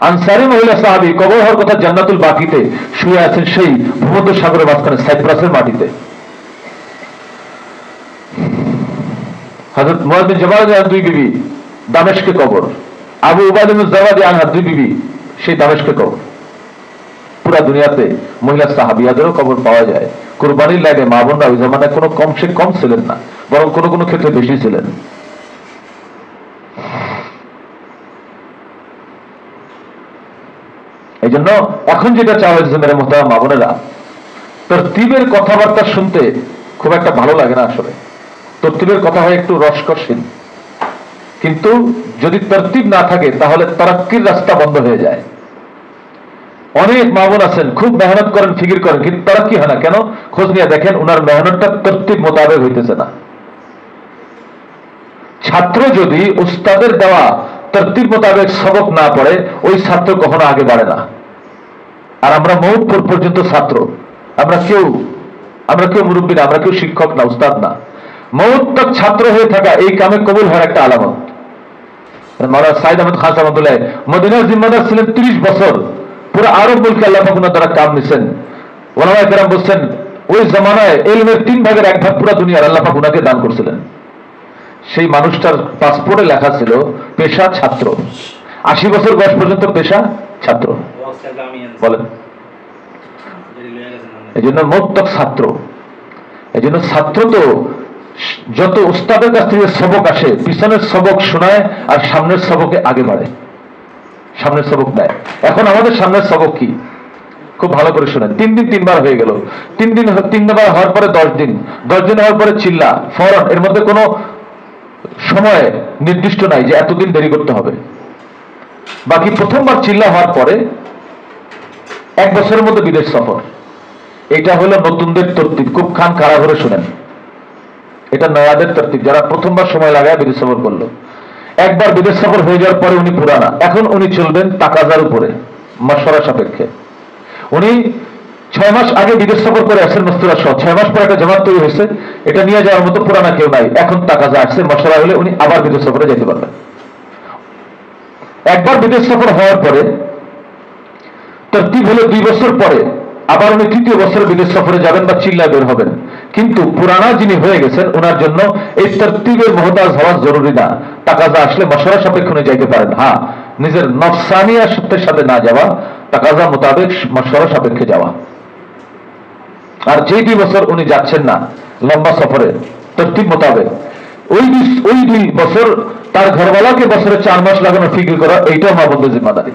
আনসারী মহিলা সাহাবী, কবর হওয়ার কথা জান্নাতুল বাকিতে, শুয়ে আছেন সেই ভূমধ্য সাগরের মাঝখানে সাইপ্রাসের মাটিতে। হযরত মুআয বিন জাবাল এর দুই বিবি দামেস্কে কবর, আবু উবাইদা বিন জাওয়াদ আনহার দুই বিবি সেই দামেস্কে কবর। পুরা দুনিয়াতে মহিলা সাহাবিয়াদেরও কবর পাওয়া যায়। কুরবানির লাইনে মা বোনরা ওই জামানায় কোনো কম ছিলেন না, বরং কোনো কোনো ক্ষেত্রে বেশি ছিলেন। এই জন্য এখন যেটা চাওয়া হয়েছে মেরে মোহতারাম মা বোনেরা, তরতিবের কথাবার্তা শুনতে খুব একটা ভালো লাগে না। আসলে তরতিবের কথা হয় একটু রসকসীন, কিন্তু যদি তরতিব না থাকে তাহলে তারাক্কির রাস্তা বন্ধ হয়ে যায়। অনেক মা বোন আছেন খুব মেহনত করেন, ফিকির করেন, কিন্তু তারাক্কি হয় না। কেন? খোঁজ নিয়ে দেখেন ওনার মেহনতটা তরতিব মোতাবেক হইতেছে না। ছাত্র যদি উস্তাদের দেওয়া তরতিব মোতাবেক সবক না পড়ে, ওই ছাত্র কখনো আগে বাড়ে না। আর আমরা মওত পর্যন্ত ছাত্র, আমরা কেউ মুরব্বী না, আমরা কেউ শিক্ষক না, উস্তাদ না। মওত তক ছাত্র হয়ে থাকা এই কামে কবুল হওয়ার একটা আলামত। মাওলানা সাইদ আহমদ খান সাহেবুল্লাহ মদিনার জিম্মাদার ছিলেন 30 বছর। পুরো আরব মুলকে আল্লাহ পাক ওনার দ্বারা কাম নিছেন। ওলামায়ে কেরাম বলছেন ওই জামানায় ইলমের 3 ভাগের 1 ভাগ পুরো দুনিয়ার আল্লাহ পাক ওনাকে দান করেছিলেন। সেই মানুষটার পাসপোর্টে লেখা ছিল পেশা ছাত্র। 80 বছর বয়স পর্যন্ত পেশা ছাত্র। বলেন, এই জন্য মোত্তক ছাত্র। এই জন্য ছাত্র তো যত উস্তাদের কাছ থেকে সবক আসে, পিছনের সবক শোনায় আর সামনের সবকে আগে বাড়ে, সামনের সবক নেয়। এখন আমাদের সামনের সবক কি? খুব ভালো করে শোনেন। 3 দিন 3 বার হয়ে গেল, 3 বার হওয়ার পরে 10 দিন, 10 দিন হওয়ার পরে চিল্লা ফরন। এর মধ্যে কোনো সময় নির্দিষ্ট নাই যে এতদিন দেরি করতে হবে। বাকি প্রথমবার চিল্লা হওয়ার পরে 1 বছরের মধ্যে বিদেশ সফর। এটা হলো নতুনদের তরতিব। খুব খান খারাপ করে শুনেন, এটা নয়াদের তরতিব। যারা প্রথমবার সময় লাগায় বিদেশ সফর করলো, একবার বিদেশ সফর হয়ে যাওয়ার পরে উনি পুরানা। এখন উনি চলবেন তাকাজার উপরে, মশওয়ারা সাপেক্ষে। উনি 6 মাস আগে বিদেশ সফর করে আসেন মস্তুরা সহ, 6 মাস পরে একটা জামাত তৈরি হয়েছে, এটা নিয়ে যাওয়ার মতো পুরানা কেউ নাই। এখন তাকাজা আসছে, মশওয়ারা হলে উনি আবার বিদেশ সফরে যেতে পারবেন। একবার বিদেশ সফর হওয়ার পরে তরতিব হলো 2 বছর পরে আবার উনি 3য় বছরে বিদেশ সফরে যাবেন বা চিল্লা বের হবেন। কিন্তু পুরানা যিনি হয়ে গেছেন ওনার জন্য এই তরতিবের মহতাজ হওয়া জরুরি না। তাকাজা আসলে মশওয়ারা সাপেক্ষে উনি যাইতে পারেন। হ্যাঁ, নিজের নফসানিয়া সত্যের সাথে না যাওয়া, তাকাজা মোতাবেক মশওয়ারা সাপেক্ষে যাওয়া। আর যেই 2 বছর উনি যাচ্ছেন না লম্বা সফরে তরতিব মোতাবেক, ওই 2 বছর তার ঘরওয়ালাকে বছরে 4 মাস লাগানো ফিকির করা, এইটাও মা বন্ধু জিম্মাদারি।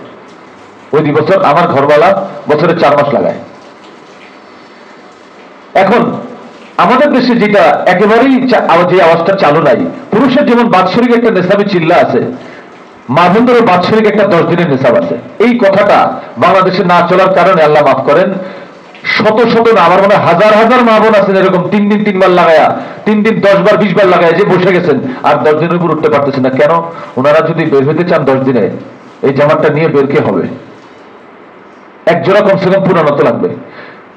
ওই 2 বছর আমার ঘরওয়ালা বছরে 4 মাস লাগায়। এখন আমাদের দেশে যেটা একেবারেই যে আওয়াজটা চালু নাই, পুরুষের যেমন বাৎসরিক একটা নেশাবি চিল্লা আছে, মা বোনদেরও বাৎসরিক একটা 10 দিনের নেশাব আছে। এই কথাটা বাংলাদেশে না চলার কারণে আল্লাহ মাফ করেন শত শত না, আমার মনে হয় হাজার হাজার মা বোন আছেন এরকম 3 দিন 3 বার লাগায়া, 3 দিন 10 বার 20 বার লাগায় যে বসে গেছেন আর 10 দিনের উপর উঠতে পারতেছেন না। কেন? ওনারা যদি বের হইতে চান 10 দিনে, এই জামাটা নিয়ে বেরকে হবে। এক জোড়া কমসে কম পুরানো তো লাগবে।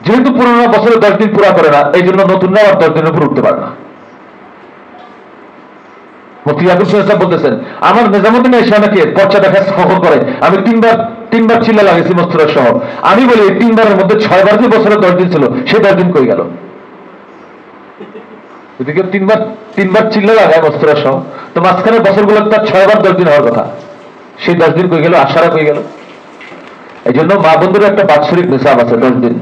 যেহেতু পুরানো বছরে 10 দিন পুরা করে না, এই জন্য নতুনরা আর 10 দিনের উপর উঠতে পারে না। মুফতি আবুল সাহেব বলতেছেন আমার নিজামুদ্দিন এসে অনেকে পর্চা দেখা সফর করে, আমি 3 বার চিল্লা লাগাইছি মস্তুরা সহ। আমি বলি এই 3 বারের মধ্যে 6 বার যে বছরে 10 দিন ছিল, সেই 10 দিন কই গেল? যদি কেউ 3 বার চিল্লা লাগায় মস্তুরা সহ, তো মাঝখানে বছরগুলো তার 6 বার 10 দিন হওয়ার কথা, সেই 10 দিন কই গেল? আশারা কই গেল? এই জন্য মা বন্ধুরা একটা বাৎসরিক নিসাব আছে 10 দিন।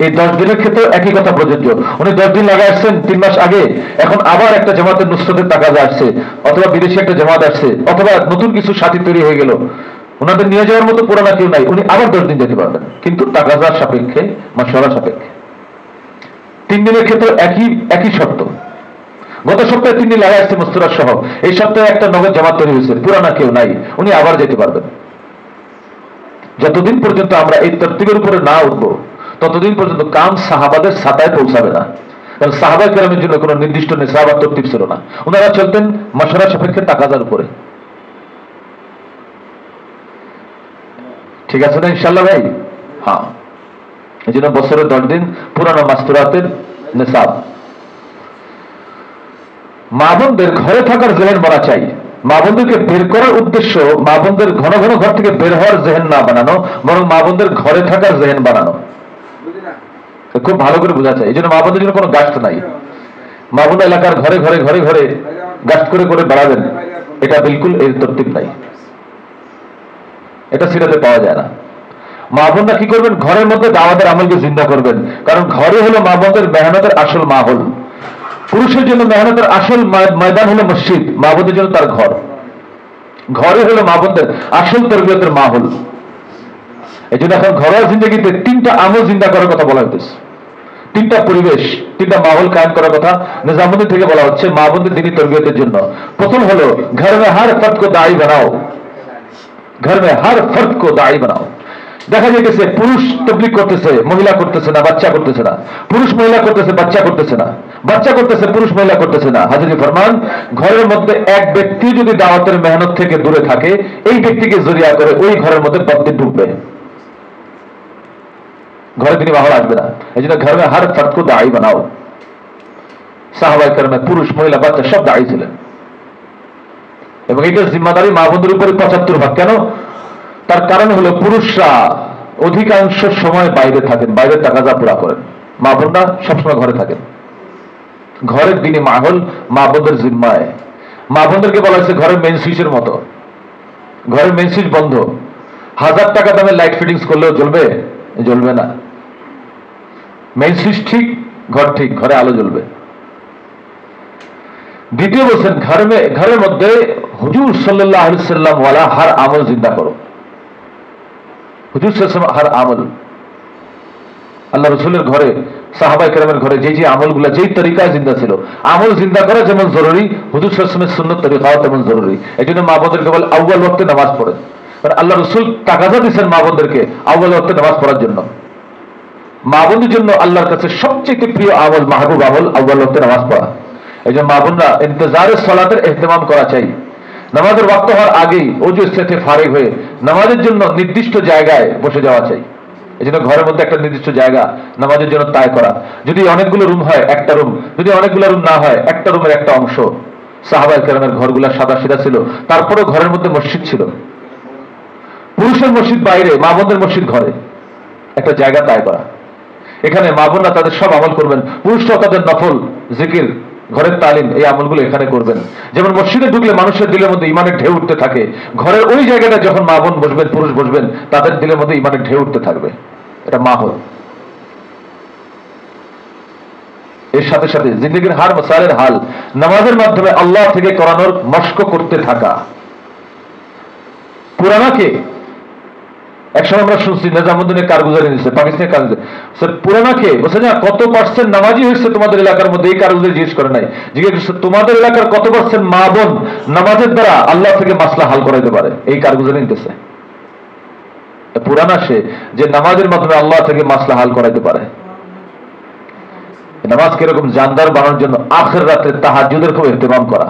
এই 10 দিনের ক্ষেত্রে একই কথা প্রযোজ্য। উনি 10 দিন লাগাই আসছেন 3 মাস আগে, এখন আবার একটা জামাতের নুসরতের টাকা আসছে, অথবা বিদেশি একটা জামাত আসছে, অথবা নতুন কিছু সাথী তৈরি হয়ে গেল, ওনাদের নিয়ে যাওয়ার মতো পুরানা কেউ নাই, উনি আবার 10 দিন যেতে পারবেন, কিন্তু টাকা সাপেক্ষে, মাশওয়ারা সাপেক্ষে। 3 দিনের ক্ষেত্রে একই শর্ত। গত সপ্তাহে 3 দিন লাগাই আসছে মস্তুরা সহ, এই সপ্তাহে একটা নগদ জামাত তৈরি হয়েছে, পুরানা কেউ নাই, উনি আবার যেতে পারবেন। যতদিন পর্যন্ত আমরা এই তরতিবের উপরে না উঠবো, ততদিন পর্যন্ত কাম সাহাবাদের সাতায় পৌঁছাবে না। কারণ সাহাবা কেরামের জন্য কোনো নির্দিষ্ট নিসাব বা তরতিব ছিল না, ওনারা চলতেন মাশওয়ারা সাপেক্ষে তাকাজার উপরে। ঠিক আছে না ইনশাআল্লাহ ভাই? হ্যাঁ, এই জন্য বছরে 10 দিন পুরানো মাস্তুরাতের নিসাব। মা বোনদের ঘরে থাকার জেহেন বলা চাই। মা বোনদেরকে বের করার উদ্দেশ্য মা বোনদের ঘন ঘন ঘর থেকে বের হওয়ার জেহেন না বানানো, বরং মা বোনদের ঘরে থাকার জেহেন বানানো। খুব ভালো করে বোঝা চাই। এই জন্য মা বোনদের জন্য কোনো গাছ নাই। মা বোন এলাকার ঘরে ঘরে ঘরে ঘরে গাছ করে করে বেড়াবেন, এটা বিলকুল এর তরতিব নাই, এটা সিরাতে পাওয়া যায় না। মা বোনরা কি করবেন? ঘরের মধ্যে দাওয়াতের আমলকে জিন্দা করবেন, কারণ ঘরে হলো মা বোনদের মেহনতের আসল মাহল। পুরুষের জন্য মেহনতের আসল ময়দান হলো মসজিদ, মা বোনদের জন্য তার ঘর। ঘরে হলো মা বোনদের আসল তরবিয়তের মাহল। এই জন্য এখন ঘরোয়া জিন্দগিতে 3টা আমল জিন্দা করার কথা বলা হইতেছে, 3টা পরিবেশ, 3টা মাহল কায়েম করার কথা নিজামুদ্দিন থেকে বলা হচ্ছে মা বোনদের দিনী তরবিয়তের জন্য। প্রথম হলো ঘর মে হর ফর্দ কো দায়ী বানাও, ঘর মে হর ফর্দ কো দায়ী বানাও। দেখা যাইতেছে পুরুষ তাবলীগ করতেছে, মহিলা করতেছে না, বাচ্চা করতেছে না, পুরুষ মহিলা করতেছে, বাচ্চা করতেছে না, বাচ্চা করতেছে, পুরুষ মহিলা করতেছে না। হাজরি ফরমান, ঘরের মধ্যে এক ব্যক্তি যদি দাওয়াতের মেহনত থেকে দূরে থাকে, এই ব্যক্তিকে জরিয়া করে ওই ঘরের মধ্যে বদদিন ঢুকবে, ঘরে তিনি মাহল আসবে না। এই জন্য ঘর মে হর ফর্দ কো দায়ী বানাও। সাহাবায়ে কেরাম পুরুষ মহিলা বাচ্চা সব দায়ী ছিলেন, এবং এটার জিম্মাদারি মা বোনদের উপরে 75 ভাগ। কেন? তার কারণ হলো পুরুষরা অধিকাংশ সময় বাইরে থাকেন, বাইরের তাকাজা পুরা করেন, মা বোনরা সবসময় ঘরে থাকেন। ঘরের দিনে মাহল মা বোনদের জিম্মায়। মা বোনদেরকে বলা হয়েছে ঘরের মেইন সুইচের মতো। ঘরের মেইন সুইচ বন্ধ, 1000 টাকা দামের লাইট ফিটিংস করলেও জ্বলবে? জ্বলবে না। মেইন সুইচ ঠিক, ঘর ঠিক, ঘরে আলো জ্বলবে। দ্বিতীয় বলছেন ঘরের মধ্যে হুজুর সাল্লাল্লাহু আলাইহি ওয়াসাল্লাম ওয়ালা হর আমল জিন্দা করো। হুজুর সাল্লাল্লাহু হর আমল, আল্লাহ রাসূলের ঘরে, সাহাবায়ে কেরামের ঘরে যে যে আমলগুলো যেই তরিকায় জিন্দা ছিল, আমল জিন্দা করা যেমন জরুরি, হুজুর সাল্লাল্লাহু আলাইহি ওয়াসাল্লামের সুন্নাত তরিকাও তেমন জরুরি। এজন্য মা বোনদেরকে বলে আউয়াল ওয়াক্তে নামাজ পড়েন, কারণ আল্লাহ রাসূল তাকাজা দিয়েছেন মা বোনদেরকে আউয়াল ওয়াক্তে নামাজ পড়ার জন্য। মা বোনদের জন্য আল্লাহর কাছে সবচেয়ে প্রিয় আমল, মাহবুব আমল আউয়াল ওয়াক্তে নামাজ পড়া। এই জন্য মা বোনরা ইন্তজারের সালাতের ইহতিমাম করা চাই। নামাজের ওয়াক্ত হওয়ার আগেই ওযু থেকে ফারিগ হয়ে নামাজের জন্য নির্দিষ্ট জায়গায় বসে যাওয়া চাই। এই জন্য ঘরের মধ্যে একটা নির্দিষ্ট জায়গা নামাজের জন্য তাই করা। যদি অনেকগুলো রুম হয় একটা রুম, যদি অনেকগুলো রুম না হয় একটা রুমের একটা অংশ। সাহাবায়ে কেরামের ঘরগুলা সাদা সিধা ছিল, তারপরেও ঘরের মধ্যে মসজিদ ছিল। পুরুষের মসজিদ বাইরে, মা বোনদের মসজিদ ঘরে, একটা জায়গা তাই করা। এখানে মা বোনরা তাদের সব আমল করবেন, পুরুষরাও তাদের নফল জিকির, ঘরের তালিম, এই আমলগুলো এখানে করবেন। যেমন মসজিদে ঢুকলে মানুষের দিলের মধ্যে ইমানের ঢেউ উঠতে থাকে, ঘরের ওই জায়গাটা যখন মা বোন বসবেন, পুরুষ বসবেন, তাদের দিলের মধ্যে ইমানের ঢেউ উঠতে থাকবে। এটা মাহল। এর সাথে সাথে জিন্দেগির হার মসালের হাল নামাজের মাধ্যমে আল্লাহ থেকে করানোর মস্ক করতে থাকা। পুরানাকে একসময় আমরা শুনছি নিজামুদ্দিনের কারগুজারি নিচ্ছে, পাকিস্তানের কারগুজারি পুরানাকে বলছে না কত পার্সেন্ট নামাজি হয়েছে তোমাদের এলাকার মধ্যে, এই কারগুজারি জিজ্ঞেস করে নাই, জিজ্ঞেস করছে তোমাদের এলাকার কত পার্সেন্ট মা বোন নামাজের দ্বারা আল্লাহ থেকে মাসলা হাল করাইতে পারে, এই কারগুজারি নিতেছে। পুরানা সে যে নামাজের মাধ্যমে আল্লাহ থেকে মাসলা হাল করাইতে পারে। নামাজ কিরকম জানদার বানানোর জন্য আখির রাতে তাহাজ্জুদের খুব ইহতিমাম করা।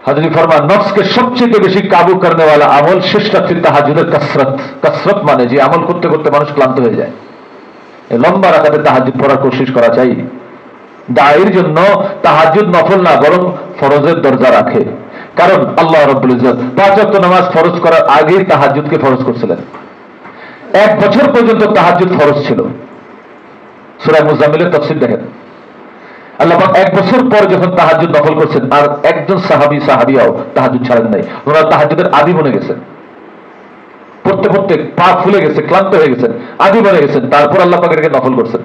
হাজরি ফরমান নফসকে সবচেয়ে বেশি কাবু করনে वाला আমল শেষ রাতে তাহাজ্জুদের কসরত। কসরত মানে যে আমল করতে করতে মানুষ ক্লান্ত হয়ে যায়, লম্বা রাকাতে তাহাজ্জুদ পড়ার কোশিশ করা চাই। দায়ের জন্য তাহাজ্জুদ নফল না বরং ফরজের দরজা রাখে, কারণ আল্লাহ রাব্বুল ইজ্জত 5 ওয়াক্ত নামাজ ফরজ করার আগেই তাহাজ্জুদকে ফরজ করেছিলেন। 1 বছর পর্যন্ত তাহাজ্জুদ ফরজ ছিল। সূরা মুজাম্মিলের তাফসীর দেখেন, আল্লাহ পাক 1 বছর পর যখন তাহাজ্জুদ নফল করছেন, আর একজন সাহাবিয়াও তাহাজ্জুদ ছাড়েন নাই, ওনারা তাহাজ্জুদের আদি বনে গেছেন। পড়তে পড়তে পা ফুলে গেছে, ক্লান্ত হয়ে গেছেন, আদি বনে গেছেন, তারপর আল্লাহ পাক এটাকে নফল করছেন।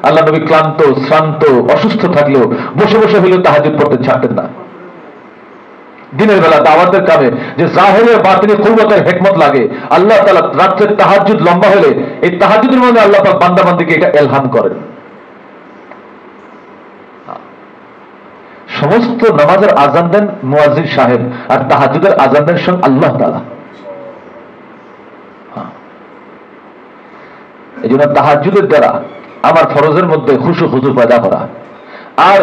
আল্লাহ নবী ক্লান্ত, শ্রান্ত, অসুস্থ থাকলেও বসে বসে হলেও তাহাজ্জুদ পড়তে ছাড়তেন না। দিনের বেলা দাওয়াতের কামে যে জাহিরের বাতিনি কুওয়াতের হিকমত লাগে, আল্লাহ তাআলা রাতের তাহাজ্জুদ লম্বা হলে এই তাহাজ্জুদের মধ্যে আল্লাহ পাক বান্দা বান্দীকে এটা ইলহাম করেন। সমস্ত নামাজের আজান দেন মুয়াজ্জিন সাহেব, আর তাহাজ্জুদের আজান দেন স্বয়ং আল্লাহ তাআলা। এই জন্য তাহাজ্জুদের দ্বারা আমার ফরজের মধ্যে খুশু হুজু পয়দা করা, আর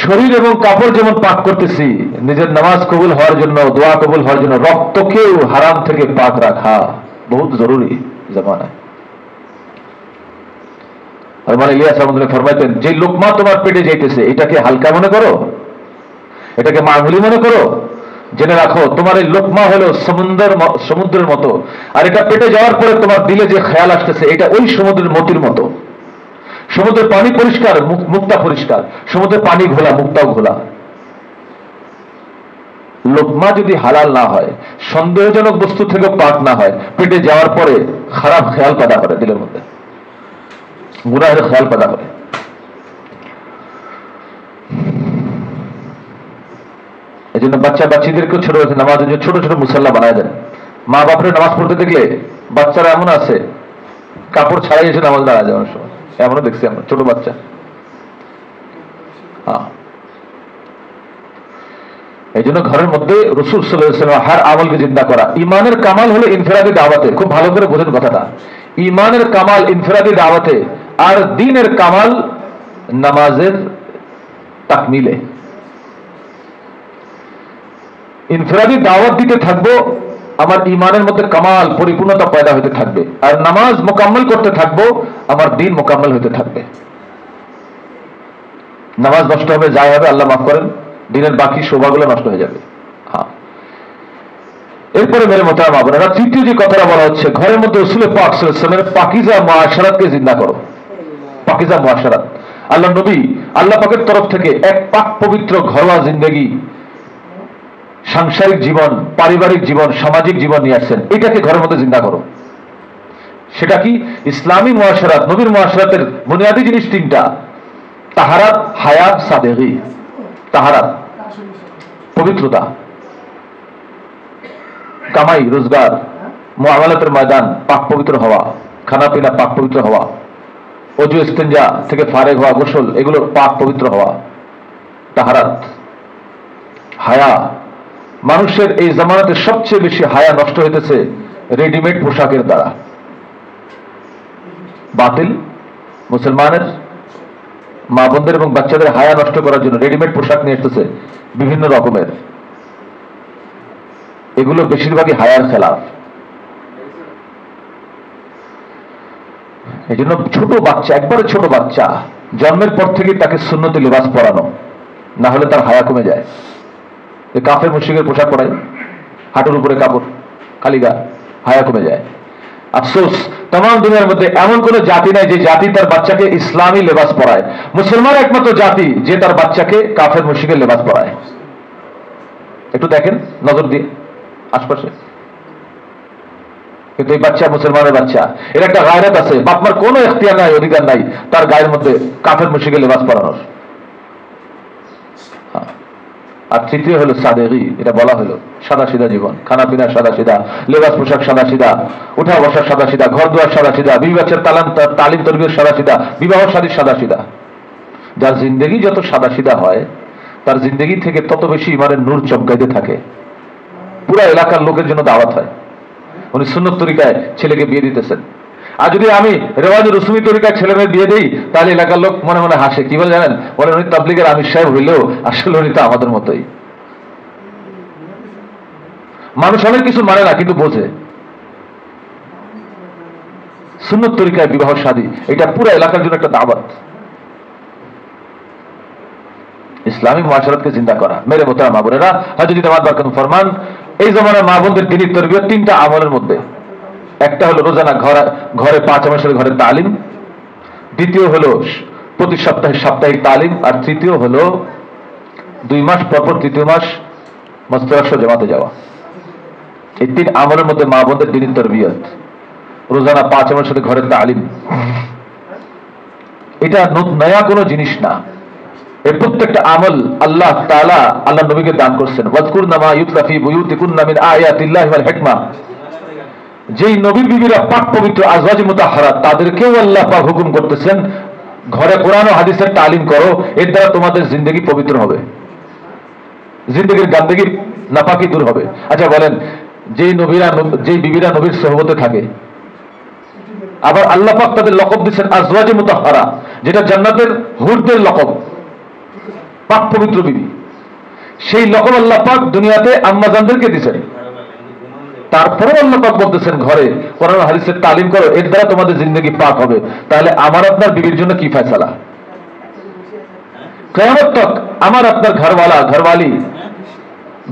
শরীর এবং কাপড় যেমন পাক করতেছি, নিজের নামাজ কবুল হওয়ার জন্য, দোয়া কবুল হওয়ার জন্য রক্তকেও হারাম থেকে পাক রাখা বহুত জরুরি জামানায়। মানে ইলিয়াস রাহমাতুল্লাহ ফরমাইতেন, যে লোকমা তোমার পেটে যাইতেছে এটাকে হালকা মনে করো, এটাকে মামুলি মনে করো, জেনে রাখো তোমার এই লোকমা হলো সমুদ্রের মতো, আর এটা পেটে যাওয়ার পরে তোমার দিলে যে খেয়াল আসতেছে এটা ওই সমুদ্রের মতির মতো। সমুদ্রের পানি পরিষ্কার, মুক্তা পরিষ্কার, সমুদ্রের পানি ঘোলা, মুক্তাও ঘোলা। লোকমা যদি হালাল না হয়, সন্দেহজনক বস্তু থেকে পাক না হয়, পেটে যাওয়ার পরে খারাপ খেয়াল পেদা করে, দিলের মধ্যে গুনাহের খেয়াল পেদা করে। এই জন্য বাচ্চা বাচ্চিদেরকেও ছোট নামাজের জন্য ছোট ছোট মুসাল্লা বানায় দেন। মা বাপরে নামাজ পড়তে দেখলে বাচ্চারা এমন আছে কাপড় ছাড়াই এসে নামাজ দাঁড়ায় যায়, অনেক সময় এমনও দেখছি আমরা, ছোট বাচ্চা। এই জন্য ঘরের মধ্যে রাসূল সাল্লাল্লাহু আলাইহি ওয়াসাল্লাম হার আমলকে জিন্দা করা। ইমানের কামাল হলো ইনফিরাদি দাওয়াতে, খুব ভালো করে বোঝেন কথাটা। ইমানের কামাল ইনফিরাদি দাওয়াতে, আর দ্বীনের কামাল নামাজের তাকমিলে। ইনফিরাদি দাওয়াত দিতে থাকবো, আমার ইমানের মধ্যে কামাল পরিপূর্ণতা পয়দা হতে থাকবে, আর নামাজ মোকাম্মল করতে থাকবো, আমার দ্বীন মোকাম্মল হতে থাকবে। নামাজ নষ্ট হবে, যায় হবে, আল্লাহ মাফ করেন, দিনের বাকি শোভাগুলো নষ্ট হয়ে যাবে। হ্যাঁ, এরপরে মেরে মোহতারাম আপনারা তৃতীয় যে কথাটা বলা হচ্ছে, ঘরের মধ্যে রাসূল পাক সাল্লাল্লাহু আলাইহি ওয়াসাল্লামের পাকিজা মুআশারাতকে জিন্দা করো। পাকিজা মুআশারাত, আল্লাহ নবী আল্লাহ পাকের তরফ থেকে এক পাক পবিত্র ঘরোয়া জিন্দেগি, সাংসারিক জীবন, পারিবারিক জীবন, সামাজিক জীবন নিয়ে আসছেন। এটাকে ঘরের মধ্যে জিন্দা করো। সেটা কি? ইসলামী মুআশারাত, নবীর মুআশারাতের বুনিয়াদী জিনিস তিনটা: তাহারাত, হায়াত, সাদেগি। তাহারাত পবিত্রতা, কামাই রোজগার, মুআমালাতের ময়দান পাক পবিত্র হওয়া, খানা পিনা পাক পবিত্র হওয়া, ওযু ইস্তেঞ্জা থেকে ফারেগ হওয়া, গোসল, এগুলো পাক পবিত্র হওয়া, তাহারাত। হায়া, মানুষের এই জামানাতে সবচেয়ে বেশি হায়া নষ্ট হইতেছে রেডিমেড পোশাকের দ্বারা। বাতিল মুসলমানের মা বোনদের এবং বাচ্চাদের হায়া নষ্ট করার জন্য রেডিমেড পোশাক নিয়ে আসতেছে বিভিন্ন রকমের, এগুলো বেশিরভাগই হায়ার খেলাফ। এই জন্য ছোট বাচ্চা, একবারে ছোট বাচ্চা জন্মের পর থেকে তাকে সুন্নতি লিবাস পরানো, না হলে তার হায়া কমে যায়। কাফের মুশরিকের পোশাক পরায়, হাঁটুর উপরে কাপড়, খালি গা, হায়া কমে যায়। আফসোস, তাম দুনিয়ার মধ্যে এমন কোন জাতি নাই যে জাতি তার বাচ্চাকে ইসলামী লেবাস পরায়। মুসলমান একমাত্র জাতি যে তার বাচ্চাকে কাফের মুশরিকের লেবাস পরায়। একটু দেখেন নজর দিয়ে আশপাশে, কিন্তু এই বাচ্চা মুসলমানের বাচ্চা, এর একটা গায়রাত আছে, বাপমার কোনো এখতিয়ার নাই, অধিকার নাই তার গায়ের মধ্যে কাফের মুশরিকের লেবাস পরানোর। আর তৃতীয় হলো সাদেগি, এটা বলা হলো সাদা সিধা জীবন, খানা পিনা সাদা সিধা, লেবাস পোশাক সাদা সিধা, উঠা বসা সাদা সিধা, ঘর দুয়ার সাদা সিধা, বিবাহের তালিম তরবিয়ত সাদা সিধা, বিবাহ শাদী সাদা সিধা। যার জিন্দেগি যত সাদা সিধা হয়, তার জিন্দেগি থেকে তত বেশি ইমানের নূর চমকাইতে থাকে। পুরা এলাকার লোকের জন্য দাওয়াত হয়। উনি সুন্নত তরিকায় ছেলেকে বিয়ে দিতেছেন, আর যদি আমি রেওয়াজ রসুমি তরিকায় ছেলে মেয়ে বিয়ে দিই, তাহলে এলাকার লোক মনে মনে হাসে। কি বলে জানেন? বলে উনি তাবলিগের আমির সাহেব হইলেও আসলে উনি তো আমাদের মতোই। মানুষ অনেক কিছু মানে না, কিন্তু বোঝে। সুন্নত তরিকায় বিবাহ শাদী, এটা পুরো এলাকার জন্য একটা দাওয়াত। ইসলামিক মুআশারাতকে জিন্দা করা। মেরে মোহতারাম মা বোনেরা, হযরত ইমাম বারকাতুহু ফরমান, এই জমানায় মা বোনদের দ্বীনি তরবিয়ত তিনটা আমলের মধ্যে। একটা হলো রোজানা ঘরে 5 মাসের ঘরে তালিম, দ্বিতীয় হলো প্রতি সপ্তাহে সাপ্তাহিক তালিম, আর তৃতীয় হলো 2 মাস পর পর তৃতীয় মাস মসজিদে জামাতে যাওয়া। এই 3 আমলের মধ্যে মা বোনদের দ্বীনি তরবিয়ত, রোজানা 5 আমলের সাথে ঘরের তালিম, এটা নয়া কোনো জিনিস না। এই প্রত্যেকটা আমল আল্লাহ তাআলা আল্লাহ নবীকে দান করছেন। ওয়াজকুরনা মা ইউতলা ফি বুয়ুতিকুন্না মিন আয়াতিল্লাহি ওয়াল হিকমা। যেই নবীর বিবিরা পাক পবিত্র আজওয়াজি মুতাহহারাত, তাদেরকেও আল্লাহ পাক হুকুম করতেছেন ঘরে কোরআন ও হাদিসের তালিম করো, এর দ্বারা তোমাদের জিন্দেগি পবিত্র হবে, জিন্দেগির গান্দেগির নাপাকি দূর হবে। আচ্ছা বলেন, যেই বিবিরা নবীর সোহবতে থাকে, আবার আল্লাহ পাক তাদের লকব দিচ্ছেন আজওয়াজি মুতাহহারা, যেটা জান্নাতের হুরদের লকব, পাক পবিত্র বিবি, সেই লকব আল্লাহ পাক দুনিয়াতে আম্মাজানদেরকে দিচ্ছেন। তারপরেও আল্লাহ পাক বলতেছেন ঘরে কোরআন ও হাদিসের তালিম করো, এর দ্বারা তোমাদের জিন্দেগি পাক হবে। তাহলে আমার আপনার বিবির জন্য কি ফয়সালা? কিয়ামত তক আমার আপনার ঘরওয়ালা ঘরওয়ালি,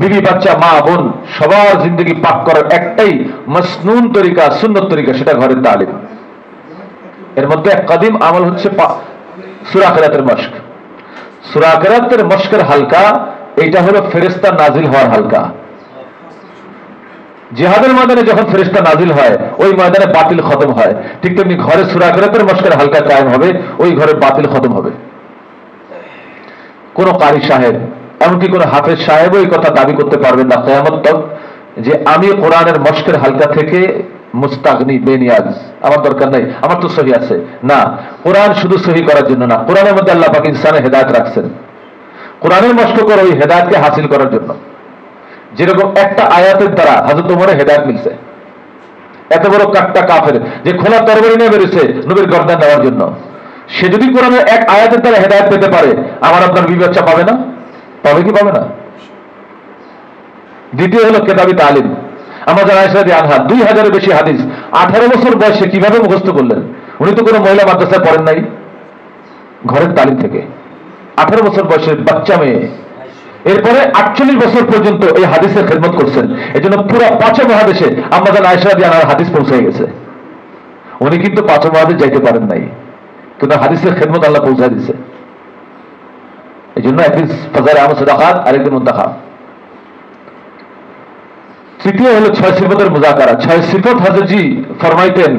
বিবি বাচ্চা মা বোন সবার জিন্দেগি পাক করার একটাই মাসনুন তরিকা, সুন্নত তরিকা, সেটা ঘরের তালিম। এর মধ্যে এক কদিম আমল হচ্ছে সূরা কিরাতের মশক। সূরা কিরাতের মশকের হালকা, এইটা হলো ফেরেশতা নাজিল হওয়ার হালকা। জিহাদের ময়দানে যখন ফেরেশতা নাজিল হয়, ওই ময়দানে বাতিল খতম হয়। ঠিক তেমনি ঘরে সূরা কিরাতের মশকের হালকা কায়েম হবে, ওই ঘরে বাতিল খতম হবে। কোন কারি সাহেব, এমনকি কোন হাফেজ সাহেব এই কথা দাবি করতে পারবেন না কিয়ামত তক যে আমি কোরআনের মশকের হালকা থেকে মুস্তাগনি, বেনিয়াজ, আমার দরকার নাই, আমার তো সহি আছে। না, কোরআন শুধু সহি করার জন্য না, কোরআনের মধ্যে আল্লাহ পাক ইনসানের হেদায়েত রাখছেন। কোরআনের মশক করে ওই হেদায়েতকে হাসিল করার জন্য। যেরকম একটা আয়াতের দ্বারা হযরত ওমরের হেদায়েত মিলছে, এত বড় কাট্টা কাফের যে খোলা তরবারি নিয়ে বেরিয়েছে নবীর গর্দান দেওয়ার জন্য, সে যদি কোরআনের এক আয়াতের দ্বারা হেদায়েত পেতে পারে, আমার আপনার বিবি বাচ্চা পাবে না? পাবে কি পাবে না? দ্বিতীয় হলো কেতাবি তালিম। আমাদের আয়েশা রাদিয়াল্লাহু আনহা 2000-এর বেশি হাদিস 18 বছর বয়সে কিভাবে মুখস্থ করলেন? উনি তো কোনো মহিলা মাদ্রাসায় পড়েন নাই, ঘরের তালিম থেকে। 18 বছর বয়সের বাচ্চা মেয়ে, এরপরে 48 বছর পর্যন্ত এই হাদিসের খেদমত করছেন। এজন্য পুরো 5 মহাদেশে আমাদের আয়েশা রাদিয়াল্লাহু আনহার হাদিস পৌঁছে গেছে। উনি কিন্তু 5 মহাদেশ যাইতে পারেন নাই, কিন্তু হাদিসের খেদমত আল্লাহ পৌঁছায় দিয়েছে। এই জন্য একদিন ফাজারে আমল সাদাকাত, আরেকদিন মুনতাখা। তৃতীয় হলো 6 সিফতের মুজাকারা। 6 সিফত হযরতজি ফরমাইতেন,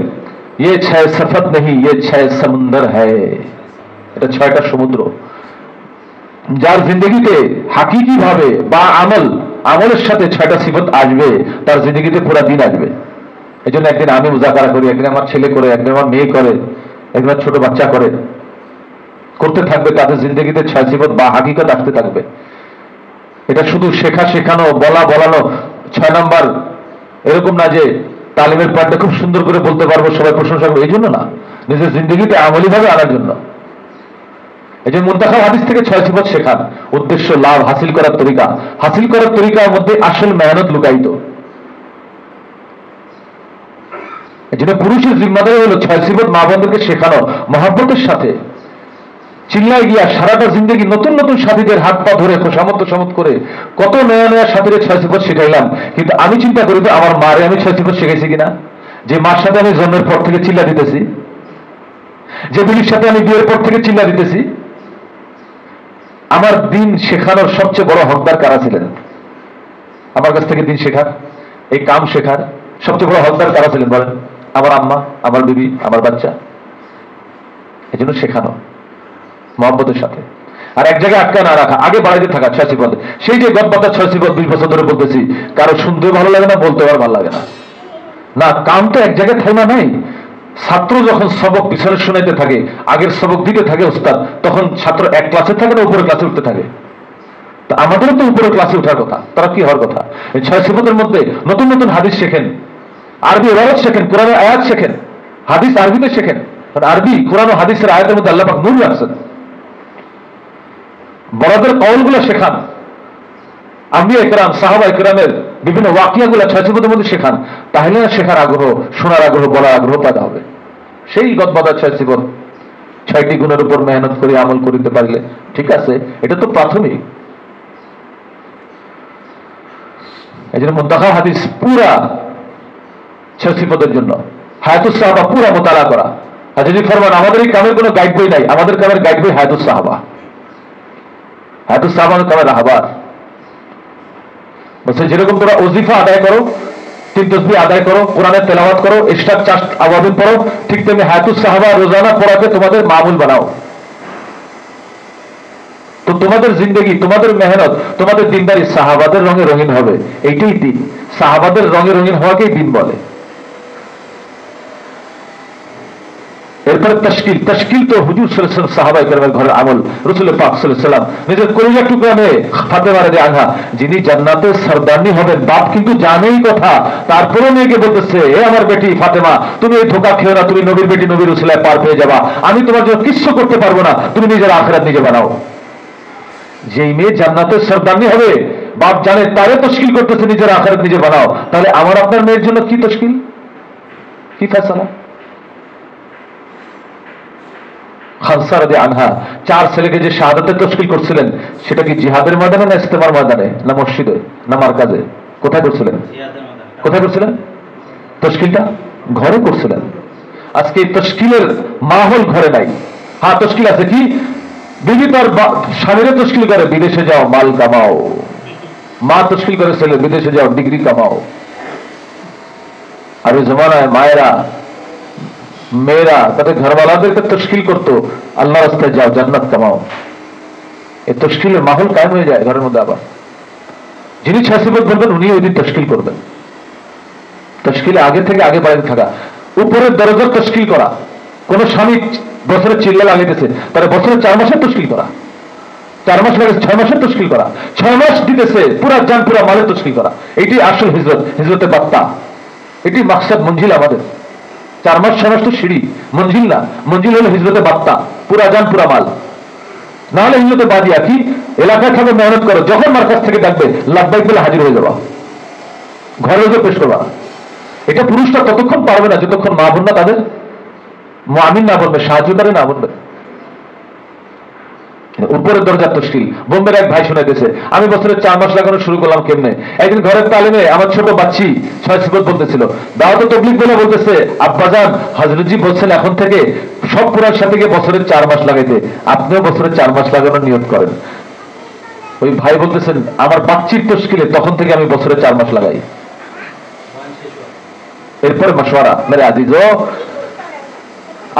ये 6 সিফত नहीं, ये 6 সমুন্দর है। এটা 6টা সমুদ্র। যার জিন্দগিতে হাকিকি ভাবে বা আমলের সাথে 6টা সিফত আসবে, তার জিন্দগিতে পুরো দিন আসবে। এই জন্য একদিন আমি মুজাকারা করি, একদিন আমার ছেলে করে, একদিন আমার মেয়ে করে, একদিন আমার ছোট বাচ্চা করে, করতে থাকবে। তাদের জিন্দগিতে 6 সিফত বা হাকিকত আসতে থাকবে। এটা শুধু শেখানো, বলানো 6 নাম্বার এরকম না যে তালিমের পাঠটা খুব সুন্দর করে বলতে পারবো, সবাই প্রশংসা করবে, এই জন্য না, নিজের জিন্দগিতে আমলি ভাবে আনার জন্য। এই যে মুনতাখা হাদিস থেকে 6 সিফত শেখান, উদ্দেশ্য লাভ হাসিল করার তরিকার মধ্যে আসল মেহনত লুকায়িত। এই জন্য পুরুষের জিম্মাদারি হলো 6 সিফত মা বোনদেরকে শেখানো, মহব্বতের সাথে চিল্লায় গিয়া সারাটা জিন্দগি নতুন নতুন সাথীদের হাত পা ধরে খোশামত করে কত নয়া সাথীরে 6 সিফত শেখাইলাম। কিন্তু আমি চিন্তা করি তো আমার মারে আমি 6 সিফত শিখাইছি কিনা? যে মার সাথে আমি জন্মের পর থেকে চিল্লা দিতেছি, যে বিবির সাথে আমি বিয়ের পর থেকে চিল্লা দিতেছি, আমার দিন শেখানোর সবচেয়ে বড় হকদার কারা ছিলেন? আমার কাছ থেকে দিন শেখার, এই কাম শেখার সবচেয়ে বড় হকদার কারা ছিলেন বলেন? আমার আম্মা, আমার বিবি, আমার বাচ্চা। এই জন্য শেখানো মহব্বতের সাথে, আর এক জায়গায় আটকা না রাখা, আগে বাড়াইতে থাকা 6 সিফত। সেই যে গদবাতা 6 সিফত 20 বছর ধরে বলতেছি, কারো শুনতে ভালো লাগে না, বলতে আর ভালো লাগে না। না, কাম তো এক জায়গায় থাইমা নাই। ছাত্র যখন সবক পিছনে শুনাইতে থাকে, আগের সবক দিতে থাকে উস্তাদ, তখন ছাত্র এক ক্লাসে থাকে না উপরে ক্লাসে উঠতে থাকে। তো আমাদেরও তো উপরে ক্লাসে ওঠার কথা, তারা কি হওয়ার কথা? এই 6 সিফতের মধ্যে নতুন নতুন হাদিস শেখেন, আরবি ইবারত শেখেন, কোরআনের আয়াত শেখেন, হাদিস আরবিতে শেখেন। আরবি কোরআন ও হাদিসের আয়াতের মধ্যে আল্লাহ পাক নূর রাখছেন। বড়দের কওলগুলো শেখান, আম্বিয়া ইকরাম, সাহাবা ইকরামের বিভিন্ন ওয়াকিয়াগুলো 6 সিফতের মধ্যে শেখান। তাহলে শেখার আগ্রহ, শোনার আগ্রহ, বলার আগ্রহ পয়দা হবে। সেই গদবাদা 6 সিফত, 6টি গুণের উপর মেহনত করে আমল করিতে পারলে ঠিক আছে, এটা তো প্রাথমিক। এই জন্য মুনতাখা হাদিস পুরা 6 সিফতের জন্য, হায়াতুস সাহাবা পুরা মোতালা করা। আর যদি ফরমান আমাদের এই কামের কোনো গাইড বই নাই, আমাদের কামের গাইড বই হায়াতুস সাহাবা। হায়াতুস সাহাবার কামের রাহবার বলছে, যেরকম তোরা ওজিফা আদায় করো, তিন তাসবিহ আদায় করো, কোরআনের তেলাওয়াত করো, ইশরাক চার আওয়াবিন পড়ো, ঠিক তেমনি হায়াতুস সাহাবা রোজানা পড়াকে তোমাদের মামুল বানাও। তো তোমাদের জিন্দেগি, তোমাদের মেহনত, তোমাদের দিনদারি সাহাবাদের রঙে রঙিন হবে। এইটাই দিন। সাহাবাদের রঙে রঙিন হওয়াকেই দিন বলে। এরপরে তশকিল। তশকিল তো হুজুর সাল্লাল্লাহু আলাইহি ওয়াসাল্লাম সাহাবায়ে কেরামের ঘরের আমল। রাসূল পাক সাল্লাল্লাহু আলাইহি ওয়াসাল্লাম নিজের কলিজার টুকরা মেয়ে ফাতেমা রাদিয়াল্লাহু আনহা, যিনি জান্নাতের সরদারনি হবেন, বাপ কিন্তু জানেই কথা, তারপরেও মেয়েকে বলতেছে, এ আমার বেটি ফাতেমা, তুমি এই ধোঁকা খেও না, তুমি নবীর বেটি, নবীর উসিলায় পার পেয়ে যাবা, আমি তোমার জন্য কিচ্ছু করতে পারবো না, তুমি নিজের আখিরাত নিজে বানাও। যেই মেয়ে জান্নাতের সরদারনি হবে, বাপ জানে, তারে তশকিল করতেছে নিজের আখিরাত নিজে বানাও। তাহলে আমার আপনার মেয়ের জন্য কি তশকিল, কি ফয়সালা? খানসা রাদিয়াল্লাহু আনহা চার ছেলেকে যে শাহাদাতের তশকিল করছিলেন, সেটা কি জিহাদের ময়দানে না ইস্তেমার ময়দানে না মসজিদে না মারকাজে? কোথায় করছিলেন? কোথায় করছিলেন তশকিলটা? ঘরে করছিলেন। আজকে তশকিলের মাহল ঘরে নাই। হ্যাঁ, তশকিল আছে কি? বিবি তার স্বামীরে তশকিল করে, বিদেশে যাও মাল কামাও। মা তশকিল করে ছেলে, বিদেশে যাও ডিগ্রি কামাও। আর ওই জমানায় মায়েরা, মেয়েরা তাদের ঘরওয়ালাদেরকে তশকিল করতো, আল্লাহ রাস্তায় যাও, জান্নাত কামাও। এই তশকিলের মাহল কায়েম হয়ে যায় ঘরের মধ্যে। আবার যিনি ছাসিবত বলবেন, উনি ওই দিন তশকিল করবেন। তশকিলে আগে থেকে আগে বাইরে থাকা, উপরের দরজার তশকিল করা। কোন স্বামী বছরে চিল্লা লাগাইতেছে, তারা বছরে 4 মাসের তশকিল করা। 4 মাস লাগে 6 মাসের তশকিল করা। 6 মাস দিতেছে পুরা জান, পুরা মালের তশকিল করা। এটি আসল হিজরত, হিজরতের বার্তা। এটি মাকসাদ, মঞ্জিল আমাদের। 4 মাস 6 মাস তো সিঁড়ি, মঞ্জিল না। মঞ্জিল হলো হিজরতের বার্তা, পুরা জান পুরা মাল। না হলে হিজরতে বাদিয়া কি, এলাকায় থাকবে, মেহনত করো, যখন মার্কাজ থেকে ডাকবে লাব্বাইক বলে হাজির হয়ে যাবা, ঘরে পেশ করবা। এটা পুরুষরা ততক্ষণ পারবে না যতক্ষণ মা বোন না তাদের মুআমিন না বলবে, সাহায্যকারী না বলবে। উপরের দরজার তশকিল। বোম্বের এক ভাই শুনাইতেছে, আমি বছরে 4 মাস লাগানো শুরু করলাম কেমনে। একদিন ঘরের তালিমে আমার ছোট বাচ্চি 6 সিফত বলতেছিল, দাওয়াতে তাবলীগ বলে বলতেছে, আব্বাজান হযরতজি বলছেন এখন থেকে সব পুরার সাথে গিয়ে বছরে 4 মাস লাগাইতে, আপনিও বছরে 4 মাস লাগানোর নিয়ত করেন। ওই ভাই বলতেছেন, আমার বাচ্চির তশকিলে তখন থেকে আমি বছরে 4 মাস লাগাই। এরপরে মাশওয়ারা। মেরে আজিজ,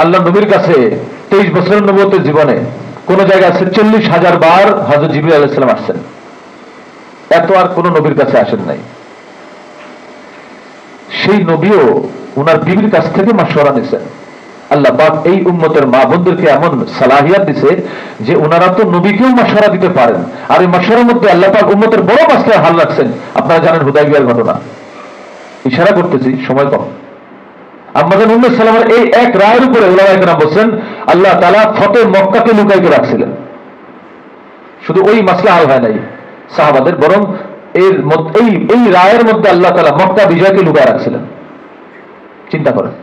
আল্লাহ নবীর কাছে 23 বছরের নবুয়তের জীবনে কোন জায়গায় 40,000 বার হযরত জিবরীল আলাইহিস সালাম আসছেন। এত আর কোন নবীর কাছে আসেন নাই। সেই নবীও উনার বিবির কাছ থেকে মাশওয়ারা নিছেন। আল্লাহ পাক এই উম্মতের মা বোনদেরকে এমন সালাহিয়াত দিছে যে ওনারা তো নবীকেও মাশওয়ারা দিতে পারেন। আর এই মাশওয়ারার মধ্যে আল্লাহ পাক উম্মতের বড় মাসলার হাল রাখছেন। আপনারা জানেন হুদায়বিয়ার ঘটনা। ইশারা করতেছি, সময় কম। আম্মাজান উম্মে সালামার এই এক রায়ের উপরে উলামায়ে কেরাম বলেন, আল্লাহ তাআলা ফতহ মক্কাকে লুকাইতে রাখছিলেন। শুধু ওই মাসলা হাল হয় নাই সাহাবাদের, বরং এই রায়ের মধ্যে আল্লাহ তাআলা মক্কা বিজয়কে লুকায় রাখছিলেন। চিন্তা করেন।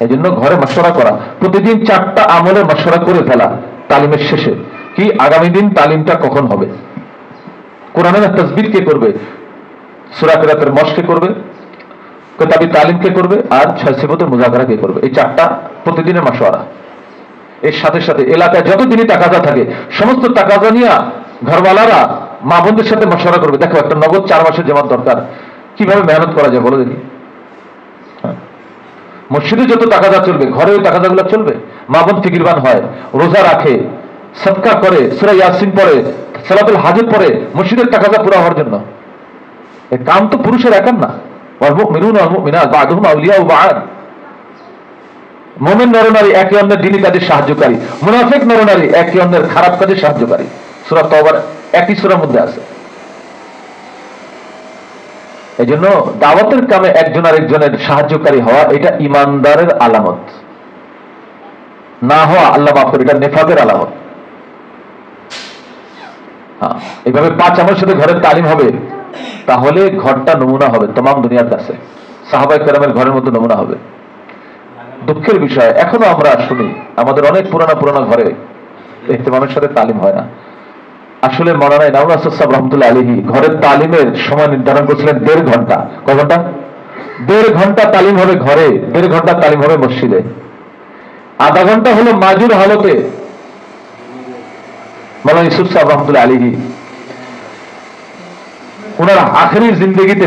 এই জন্য ঘরে মাশওয়ারা করা, প্রতিদিন 4টা আমলের মাশওয়ারা করে ফেলা তালিমের শেষে, কি আগামী দিন তালিমটা কখন হবে, কোরআনের তাসবিহ কে করবে, সূরা কিরাতের মশক কে করবে, কিতাবি তালিম কে করবে, আর 6 সিফতের মুযাকারা কে করবে। এই 4টা প্রতিদিনের মাশওয়ারা। এর সাথে সাথে এলাকায় যত দিনই তাকাজা থাকে, সমস্ত তাকাজা নিয়ে ঘরওয়ালারা মা বোনদের সাথে মাশওয়ারা করবে। দেখো, একটা নগদ 4 মাসের জামাত দরকার, কিভাবে মেহনত করা যায় বলে দেখি। মসজিদে যত তাকাজা চলবে, ঘরে ওই তাকাজাগুলো চলবে। মা বোন ফিকিরবান হয়, রোজা রাখে, সদকা করে, সূরা ইয়াসিন পড়ে, সালাতুল হাজত পড়ে, মসজিদের তাকাজা পুরো হওয়ার জন্য। এই কাম তো পুরুষের একার না। ওয়াল মুমিনুনা ওয়াল মুমিনাত বা'দুহুম আউলিয়াউ বা'দ। মুমিন নরনারী একে অন্যের দ্বীনি কাজে সাহায্যকারী, মুনাফিক নরনারী একে অন্যের খারাপ কাজে সাহায্যকারী। সূরা তাওবার একই সূরার মধ্যে আছে। এজন্য দাওয়াতের কামে একজন আরেকজনের সাহায্যকারী হওয়া, এটা ঈমানদারের আলামত। না হওয়া, আল্লাহ মাফ করে, এটা নেফাকের আলামত। এইভাবে 5 আমলের সাথে ঘরের তালিম হবে, তাহলে ঘরটা নমুনা হবে तमाम দুনিয়ার কাছে। সাহাবায়ে কেরামের ঘরের মতো নমুনা হবে। দুঃখের বিষয়, এখনো আমরা শুনি আমাদের অনেক পুরানা ঘরে ইহতিমামের সাথে তালিম হয় না। আসলে মাওলানা ইনামুল হক সাহেব রাহমাতুল্লাহ আলাইহি ঘরের তালিমের সময় নির্ধারণ করেছিলেন 1.5 ঘন্টা। কয় ঘন্টা? 1.5 ঘন্টা তালিম হবে ঘরে, 1.5 ঘন্টা তালিম হবে মসজিদে। আধা ঘন্টা হলো মাজুর হালতে। মাওলানা ইউসুফ সাহেব রাহমাতুল্লাহ আলাইহি ওনার আখেরি জিন্দগিতে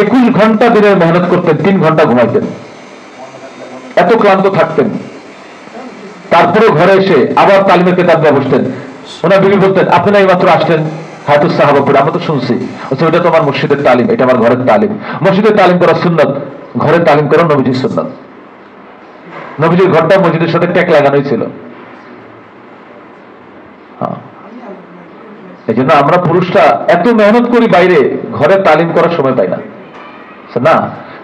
21 ঘন্টা দিনের মেহনত করতেন, 3 ঘন্টা ঘুমাইতেন, এত ক্লান্ত থাকতেন। তারপরে ঘরে এসে আবার তালিমের কেতাব নিয়ে বসতেন। ওনার বিবি বলতেন, আপনি না এইমাত্র আসলেন হায়াতুস সাহাবা পড়ে, আমরা তো শুনছি। ওটা তো আমার মসজিদের তালিম, এটা আমার ঘরের তালিম। মসজিদের তালিম করা সুন্নত, ঘরের তালিম করা নবীজির সুন্নত। নবীজির ঘরটা মসজিদের সাথে ট্যাগ লাগানোই ছিল। এই জন্য আমরা পুরুষরা এত মেহনত করি বাইরে, ঘরে তালিম করার সময় পাই না। না,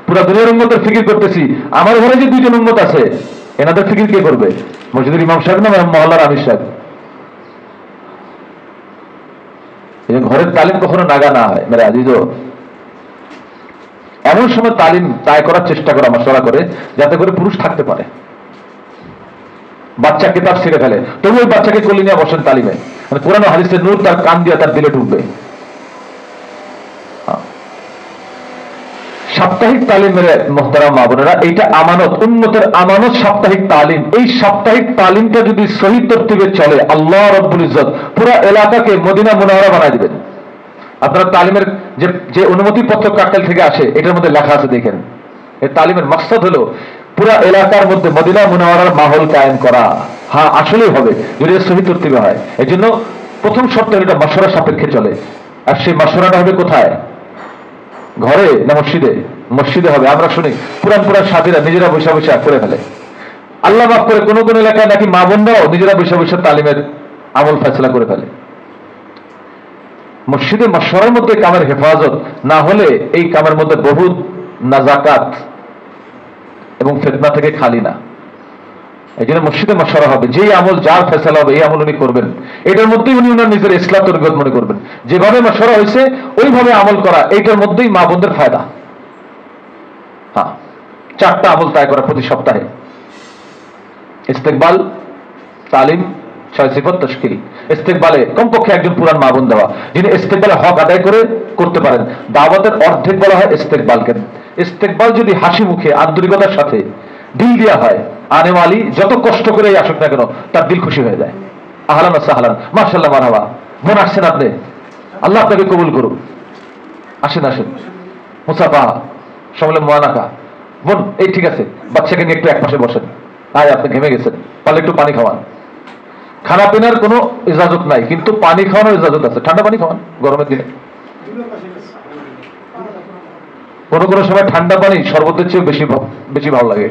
পুরা দুনিয়ার উম্মতের ফিকির করতেছি, আমার ঘরে যে 2 জন উম্মত আছে, এনাদের ফিকির কে করবে? মসজিদের ইমাম সাহেব না মহল্লার আমির সাহেব? ঘরের তালিম কখনো নাগা না হয় মেরে আজিজ। এমন সময় তালিম তাই করার চেষ্টা করা, মশলা করে, যাতে করে পুরুষ থাকতে পারে। বাচ্চা কিতাব ছিঁড়ে ফেলে, তবু ওই বাচ্চাকে কোলে নিয়ে বসেন তালিমে, মানে কোরআন ও হাদিসের নূর তার কান দিয়ে তার দিলে ঢুকবে। সাপ্তাহিক তালিম মেরে মোহতারাম মা বোনেরা, এইটা আমানত, উম্মতের আমানত সাপ্তাহিক তালিম। এই সাপ্তাহিক তালিমটা যদি সহি তরতিবে চলে, আল্লাহ রাব্বুল ইজ্জত পুরো এলাকাকে মদিনা মুনাওয়ারা বানায় দিবেন। আপনারা তালিমের যে অনুমতি পত্র কাকতাল থেকে আসে, এটার মধ্যে লেখা আছে, দেখেন। এই তালিমের মাকসাদ হলো পুরো এলাকার মধ্যে মদিনা মুনাওয়ারার মাহল কায়েম করা। হ্যাঁ, আসলেই হবে যদি সহি তরতিবে হয়। এই জন্য প্রথম শর্ত হলো এটা মাশওয়ারা সাপেক্ষে চলে। আর সেই মাশওয়ারাটা হবে কোথায়? ঘরে না মসজিদে? মসজিদে হবে। আমরা শুনি পুরান সাথীরা নিজেরা বৈশা বৈশা করে ফেলে। আল্লাহ মাফ করে, কোন কোন এলাকায় নাকি মা বোনরাও নিজেরা বৈশা বৈশা তালিমের আমল ফয়সালা করে ফেলে। মসজিদে মাশওয়ারার মধ্যে কামের হেফাজত না হলে এই কামের মধ্যে বহুত নাজাকাত এবং ফিতনা থেকে খালি না। এই জন্য মসজিদে মাশওয়ারা হবে, যেই আমল যার ফয়সালা হবে এই আমল উনি করবেন। এটার মধ্যেই উনি ওনার নিজের ইসলাহ তরিকত মনে করবেন। যেভাবে মাশওয়ারা হয়েছে ওইভাবে আমল করা, এইটার মধ্যেই মা বোনদের ফায়দা। হ্যাঁ, 4টা আমল তাই করা প্রতি সপ্তাহে। ইস্তেকবাল, তালিম, 6 সিফত, তাশকিল। ইস্তেকবালে কমপক্ষে একজন পুরান মা বোন দেওয়া, যিনি ইস্তেকবালে হক আদায় করে করতে পারেন। দাওয়াতের অর্ধেক বলা হয় ইস্তেকবালকে। ইস্তেকবাল যদি হাসি মুখে আন্তরিকতার সাথে দিল দেওয়া হয়, আনেওয়ালি যত কষ্ট করে আসুক না কেন, তার দিল খুশি হয়ে যায়। আহলান ওয়া সাহলান, মাশাআল্লাহ, মারহাবা, বোন আসছেন আপনি, আল্লাহ আপনাকে কবুল করুন, আসেন আসেন, মুসাফা, সকলে মোয়ানাকা। বোন এই ঠিক আছে, বাচ্চাকে নিয়ে একটু এক পাশে বসেন, আয় আপনি ঘেমে গেছেন, পারলে একটু পানি খাওয়ান। খানা পিনার কোনো ইজাজত নাই, কিন্তু পানি খাওয়ানোর ইজাজত আছে। ঠান্ডা পানি খাওয়ান গরমের দিনে। কোনো কোনো সময় ঠান্ডা পানি শরবতের চেয়ে বেশি ভালো লাগে।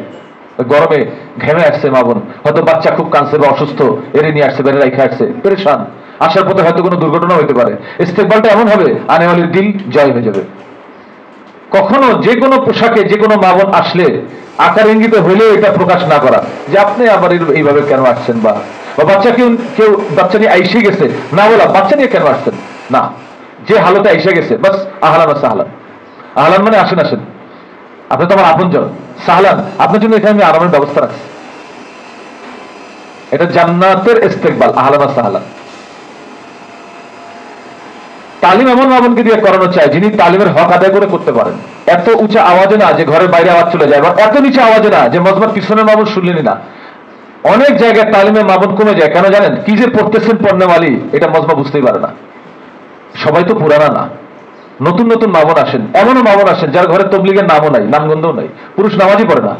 গরমে ঘেমে আসছে মা বোন, হয়তো বাচ্চা খুব কাঁদছে বা অসুস্থ, এড়ে নিয়ে আসছে, বেড়ে রেখে আসছে, পেরেশান, আসার পথে হয়তো কোনো দুর্ঘটনা হইতে পারে। ইস্তেকবালটা এমন হবে, আনেওয়ালির দিল জয় হয়ে যাবে। কখনো যে কোনো পোশাকে যে কোনো মা বোন আসলে আকার ইঙ্গিতে হইলেও এটা প্রকাশ না করা, যে আপনি আবার এইভাবে কেন আসছেন, বা বাচ্চা কেউ বাচ্চা নিয়ে আইসে গেছে, না বলা বাচ্চা নিয়ে কেন আসছেন, না, যে হালতে আইসে গেছে বাস আহলান সাহলান। আহলান মানে আসেন আসেন, আপনি তো আমার আপনজন। সাহলান, আপনার জন্য এখানে আমি আরামের ব্যবস্থা রাখছি। এটা জান্নাতের ইস্তেকবাল, আহলান সাহলান। তালিম এমন মা বোনকে দিয়ে করানো চায় যিনি তালিমের হক আদায় করে করতে পারেন। এত উঁচা আওয়াজে না যে ঘরের বাইরে আওয়াজ চলে যায়, এত নিচে আওয়াজে না যে মজমার পিছনের মা বোন শুনলেনি না। অনেক জায়গায় তালিমের মা বোন কমে যায়, কেন জানেন? কি যে পড়তেছেন পণ্যমালী, এটা মজমা বুঝতেই পারে না। সবাই তো পুরানা না, নতুন নতুন মা বোন আসেন, এমনও মা বোন আসেন যার ঘরে তবলিগের নামও নাই, নামগন্ধও নাই, পুরুষ নামাজই পড়ে না,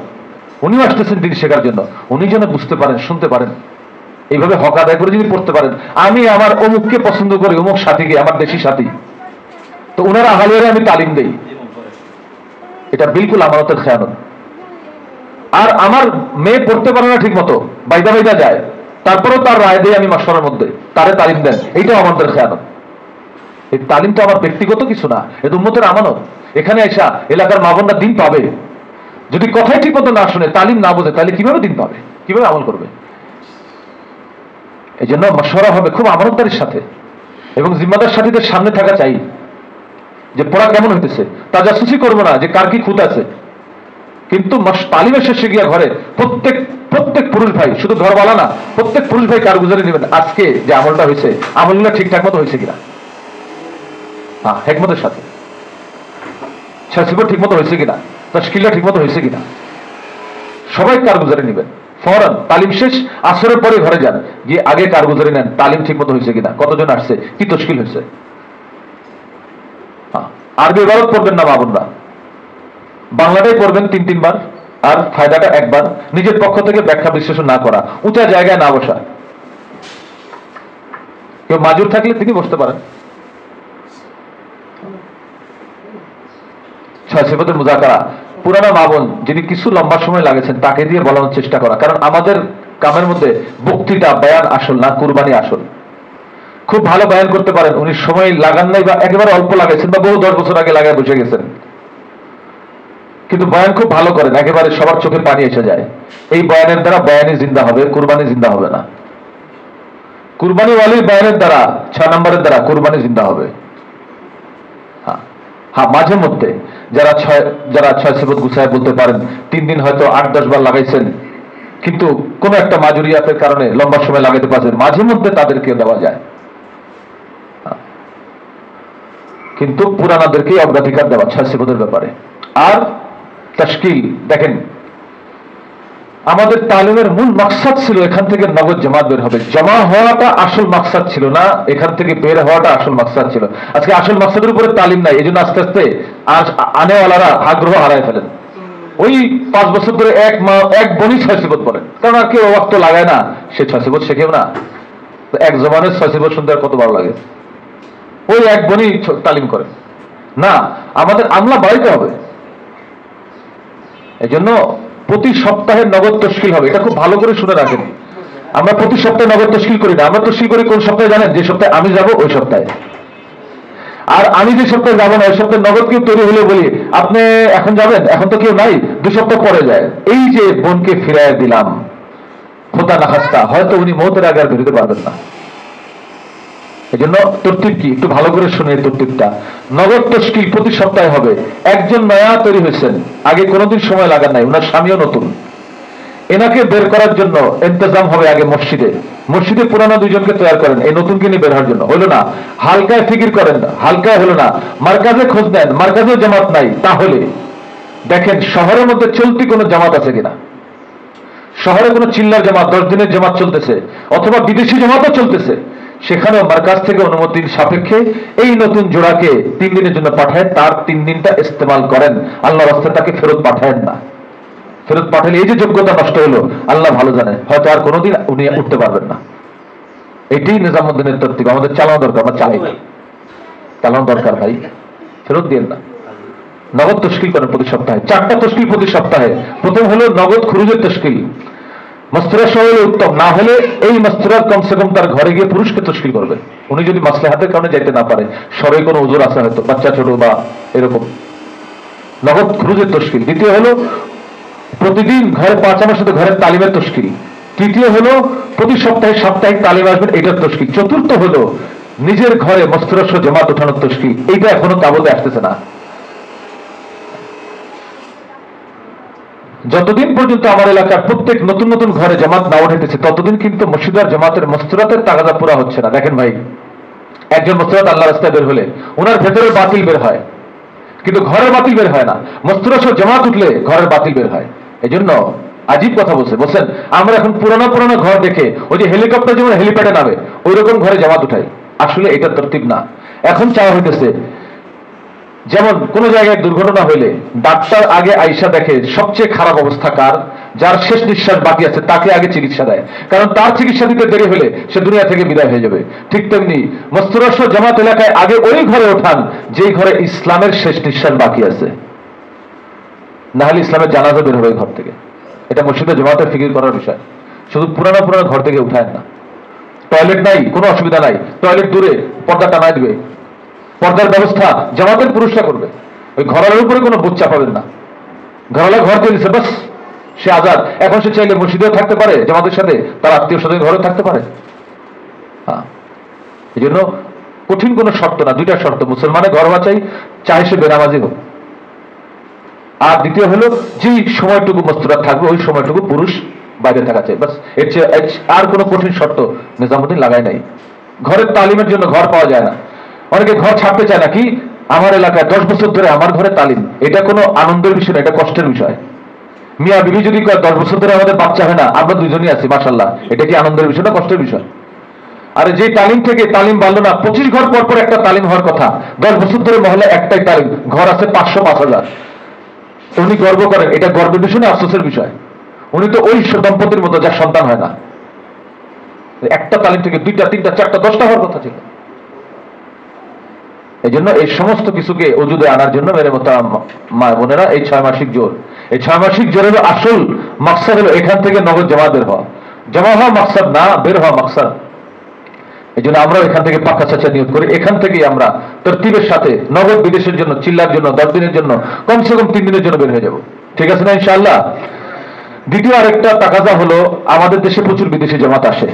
উনিও আসতেছেন দিন শেখার জন্য। উনি যেন বুঝতে পারেন, শুনতে পারেন, এইভাবে হক আদায় করে যদি পড়তে পারেন। আমি আমার অমুককে পছন্দ করি, অমুক সাথীকে, আমার দেশি সাথী, তো ওনারা আহলিয়ারে আমি তালিম দেই, এটা বিলকুল আমানতের খেয়ানত। আর আমার মেয়ে পড়তে পারে না ঠিক মতো, বাইদা যায়, তারপরেও তার রায় দেয় আমি মাশওয়ারার মধ্যে, তারে তালিম দেন, এইটাও আমাদের খেয়ানত। এই তালিমটা আমার ব্যক্তিগত কিছু না, এটা উম্মতের আমানত। এখানে এসা এলাকার মা বোনরা দিন পাবে। যদি কথাই ঠিক মতো না শুনে, তালিম না বোঝে, তাহলে কিভাবে দিন পাবে, কিভাবে আমল করবে? এই জন্য মাশওয়ারা হবে খুব আমানতদারির সাথে, এবং জিম্মাদার সাথীদের সামনে থাকা চাই যে পড়া কেমন হইতেছে। তা জাসুসি করবো না যে কার কি খুঁত আছে, কিন্তু তালিমের শেষে গিয়া ঘরে প্রত্যেক পুরুষ ভাই, শুধু ঘরওয়ালা না, প্রত্যেক পুরুষ ভাই কারগুজারি নেবেন, আজকে যে আমলটা হয়েছে, আমলগুলো ঠিকঠাক মতো হয়েছে কিনা, হ্যাঁ হেকমতের সাথে, ঠিক মতো হয়েছে কিনা, তার স্কিলটা ঠিক মতো হয়েছে কিনা, সবাই কারগুজারি নেবেন। ফৌরান তালিম শেষ, আসরের পরে ঘরে যান, গিয়ে আগে কারগুজারি নেন, তালিম ঠিক মতো হয়েছে কিনা, কতজন আসছে, কি তশকিল হয়েছে। আরবি ইবারত পড়বেন না মা বোনরা, বাংলাটাই পড়বেন 3-3 বার, আর ফায়দাটা একবার, নিজের পক্ষ থেকে ব্যাখ্যা বিশ্লেষণ না করা, উঁচা জায়গায় না বসা। কেউ মাজুর থাকলে তিনি বসতে পারেন। 6 সিফাতের মুযাকারা, পুরানো মাবন যিনি কিছু লম্বা সময় লাগেছেন তাকে দিয়ে বলানোর চেষ্টা করা, কারণ আমাদের কামের মধ্যে বক্তৃতা বয়ান আসল না, কুরবানি আসল। খুব ভালো বয়ান করতে পারেন, উনি সময় লাগান নাই বা একেবারে অল্প লাগাইছেন বা বহু 10 বছর আগে লাগায় বসে গেছেন, কিন্তু বয়ান খুব ভালো করেন, একেবারে সবার চোখে পানি এসে যায়। এই বয়ানের দ্বারা বয়ানই জিন্দা হবে, কুরবানি জিন্দা হবে না। কুরবানি ওয়ালির বয়ানের দ্বারা, 6 নম্বরের দ্বারা কুরবানি জিন্দা হবে। হ্যাঁ, মাঝে মধ্যে যারা 6 সিফত গুছায় বলতে পারেন, 3 দিন হয়তো 8-10 বার লাগাইছেন, কিন্তু কোন একটা মাজুরিয়াতের কারণে লম্বা সময় লাগাইতে পারছেন, মাঝে মধ্যে তাদেরকে দেওয়া যায়, কিন্তু পুরানাদেরকে অগ্রাধিকার দেওয়া 6 সিফতের ব্যাপারে। আর তাশকিল, দেখেন আমাদের তালিমের মূল মাকসাদ ছিল এখান থেকে নগদ জামাত বের হবে, জমা হওয়াটা আসল মাকসাদ ছিল না, এখান থেকে বের হওয়াটা আসল মাকসাদ ছিল। আজকে আসল মাকসাদের উপরে তালিম নাই, এই জন্য আস্তে আস্তে আনেওয়ালারা আগ্রহ হারায় ফেলেন। ওই 5 বছর ধরে এক বনি 6 সিফত পড়েন, কারণ আর কেউ ওয়াক্ত লাগায় না, সে 6 সিফত শেখেও না। এক জমানের 6 সিফত শুনতে কত ভালো লাগে, ওই এক বনি তালিম করে না, আমাদের আমলা বাড়াইতে হবে। এই জন্য প্রতি সপ্তাহে নগদ তশকিল হবে, এটা খুব ভালো করে শুনে রাখেন। আমরা প্রতি সপ্তাহে নগদ তশকিল করি না, আমরা তশকিল করি কোন সপ্তাহে জানেন? যে সপ্তাহে আমি যাব ওই সপ্তাহে। আর আমি যে সপ্তাহে যাবো না ওই সপ্তাহে নগদ কেউ তৈরি হলে বলি আপনি এখন যাবেন, এখন তো কেউ নাই, 2 সপ্তাহ পরে যায়। এই যে বোনকে ফিরাইয়া দিলাম, খোদা না খাস্তা, হয়তো উনি মৌতের আগে আর বেরোতে পারবেন না। এই জন্য তরতিব কি একটু ভালো করে শুনে, তরতিবটা নগদ তশকিল প্রতি সপ্তাহে হবে। একজন নয়া তৈরি হয়েছেন, আগে কোনোদিন সময় লাগার নাই, ওনার স্বামীও নতুন, এনাকে বের করার জন্য ইন্তজাম হবে আগে মসজিদে পুরানো 2 জনকে তৈরি করেন, এই নতুনকে নিয়ে বের হওয়ার জন্য। হলো না, হালকায় ফিকির করেন, হালকায় হলো না, মার্কাজে খোঁজ নেন, মার্কাজেও জামাত নাই, তাহলে দেখেন শহরের মধ্যে চলতি কোনো জামাত আছে কিনা। শহরে কোনো চিল্লার জামাত 10 দিনের জামাত চলতেছে, অথবা বিদেশি জামাতও চলতেছে, সেখানেও মার্কাজ থেকে অনুমতির সাপেক্ষে এই নতুন জোড়াকে 3 দিনের জন্য পাঠায়, তার 3 দিনটা ইস্তেমাল করেন, আল্লাহর রাস্তায় তাকে ফেরত পাঠায়েন না। ফেরত পাঠালে এই যে যোগ্যতা নষ্ট হলো, আল্লাহ ভালো জানে, হয়তো আর কোনোদিন উনি উঠতে পারবেন না। এটাই নিজামুদ্দিনের তরতিব, আমাদের চালানো দরকার, আমরা চালাই না, চালানো দরকার ভাই, ফেরত দিয়েন না। নগদ তশকিল করেন প্রতি সপ্তাহে, 4টা তশকিল প্রতি সপ্তাহে। প্রথম হলো নগদ খুরুজের তশকিল, মস্তরা সহ হলে উত্তম, না হলে এই মস্তরার কমসে কম তার ঘরে গিয়ে পুরুষকে তশকিল করবে। উনি যদি মাসলেহাতের কারণে যাইতে না পারে, সরে কোনো ওজোর আছে হয়তো, বাচ্চা ছোট বা এরকম, নগদ খুরুজের তশকিল। দ্বিতীয় হলো প্রতিদিন ঘরে 5 আমার সাথে ঘরের তালিমের তশকিল। তৃতীয় হলো প্রতি সপ্তাহে সাপ্তাহিক তালিম আসবেন, এইটার তশকিল। চতুর্থ হলো নিজের ঘরে মস্তরা সহ জামাত উঠানোর তশকিল, এইটা এখনো তাবতে আসতেছে না। যতদিন পর্যন্ত আমার এলাকার প্রত্যেক নতুন নতুন ঘরে জামাত না উঠেছে, ততদিন কিন্তু মসজিদার জামাতের মস্তরাতের তাগাদা পুরা হচ্ছে না। দেখেন ভাই, একজন মস্তরাত আল্লাহ রাস্তায় বের হলে ওনার ভেতরের বাতিল বের হয়, কিন্তু ঘরের বাতিল বের হয় না। মস্তরা সহ জামাত উঠলে ঘরের বাতিল বের হয়। এই জন্য আজীব কথা বলছেন, আমরা এখন পুরানো ঘর দেখে ওই যে হেলিকপ্টার যেমন হেলিপ্যাডে নামে ওই রকম ঘরে জামাত উঠাই, আসলে এটা তরতিব না। এখন চাওয়া হইতেছে যেমন কোন জায়গায় দুর্ঘটনা হইলে ডাক্তার আগে আইসা দেখে সবচেয়ে খারাপ অবস্থা কার, যার শেষ নিঃশ্বাস বাকি আছে তাকে আগে চিকিৎসা দেয়, কারণ তার চিকিৎসা দিতে দেরি হলে সে দুনিয়া থেকে বিদায় হয়ে যাবে। ঠিক তেমনি মস্তরা সহ জামাত এলাকায় আগে ওই ঘরে ওঠান যেই ঘরে ইসলামের শেষ নিঃশ্বাস বাকি আছে, না হলে ইসলামের জানাজা বের হবে ঘর থেকে। এটা মসজিদে জামাতের ফিকির করার বিষয়। শুধু পুরানো ঘর থেকে উঠায় না। টয়লেট নাই, কোনো অসুবিধা নাই, টয়লেট দূরে, পর্দা টানায় দিবে, পর্দার ব্যবস্থা জামাতের পুরুষরা করবে। ওই ঘরের উপরে কোনো বোঝ চাপাবেন না। ঘরওয়ালা ঘর দিয়ে দিচ্ছে, বাস সে আজাদ। এখন সে চাইলে মসজিদেও থাকতে পারে জামাতের সাথে, তার আত্মীয় স্বজন ঘরেও থাকতে পারে। হ্যাঁ, এই জন্য কঠিন কোনো শর্ত না, 2টা শর্ত, মুসলমানের ঘর বাঁচাই, চাই সে বেনামাজি হোক। আর দ্বিতীয় হলো যে সময়টুকু মস্তরাত থাকবে ওই সময়টুকু পুরুষ বাইরে থাকা চাই, বাস। এর চেয়ে আর কোনো কঠিন শর্ত নিজামুদ্দিন লাগায় নাই। ঘরের তালিমের জন্য ঘর পাওয়া যায় না, অনেকে ঘর ছাড়তে চায় না। কি, আমার এলাকায় 10 বছর ধরে আমার ঘরে তালিম, এটা কোনো আনন্দের বিষয় না, এটা কষ্টের বিষয়। মিয়া বিবি যদি 10 বছর ধরে আমাদের বাচ্চা হয় না, আমরা 2জনই আছি মাশাআল্লাহ, এটা কি আনন্দের বিষয় না কষ্টের বিষয়? আরে যে তালিম থেকে তালিম বাড়লো না, 25 ঘর পর পর একটা তালিম হওয়ার কথা, 10 বছর ধরে মহল্লা একটাই তালিম, ঘর আছে 500-5000, উনি গর্ব করেন, এটা গর্বের বিষয় না আফসোসের বিষয়। উনি তো ওই দম্পতির মতো যার সন্তান হয় না, একটা তালিম থেকে 2টা 3টা 4টা 10টা হওয়ার কথা ছিল। এই জন্য এই সমস্ত কিছুকে ওজুদে আনার জন্য মেরে মোহতারাম মা বোনেরা এই 6 মাসিক জোর, এই 6 মাসিক জোরের আসল মাকসাদ হলো এখান থেকে নগদ জমা বের হওয়া। জমা হওয়া মাকসাদ না, বের হওয়া মাকসাদ। এই জন্য আমরা এখান থেকে পাক্কা চাচা নিয়োগ করি, এখান থেকেই আমরা তরতিবের সাথে নগদ বিদেশের জন্য, চিল্লার জন্য 10 দিনের জন্য, কমসে কম 3 দিনের জন্য বের হয়ে যাব। ঠিক আছে না ইনশাআল্লাহ? দ্বিতীয় আরেকটা তাকাজা হলো, আমাদের দেশে প্রচুর বিদেশি জামাত আসে।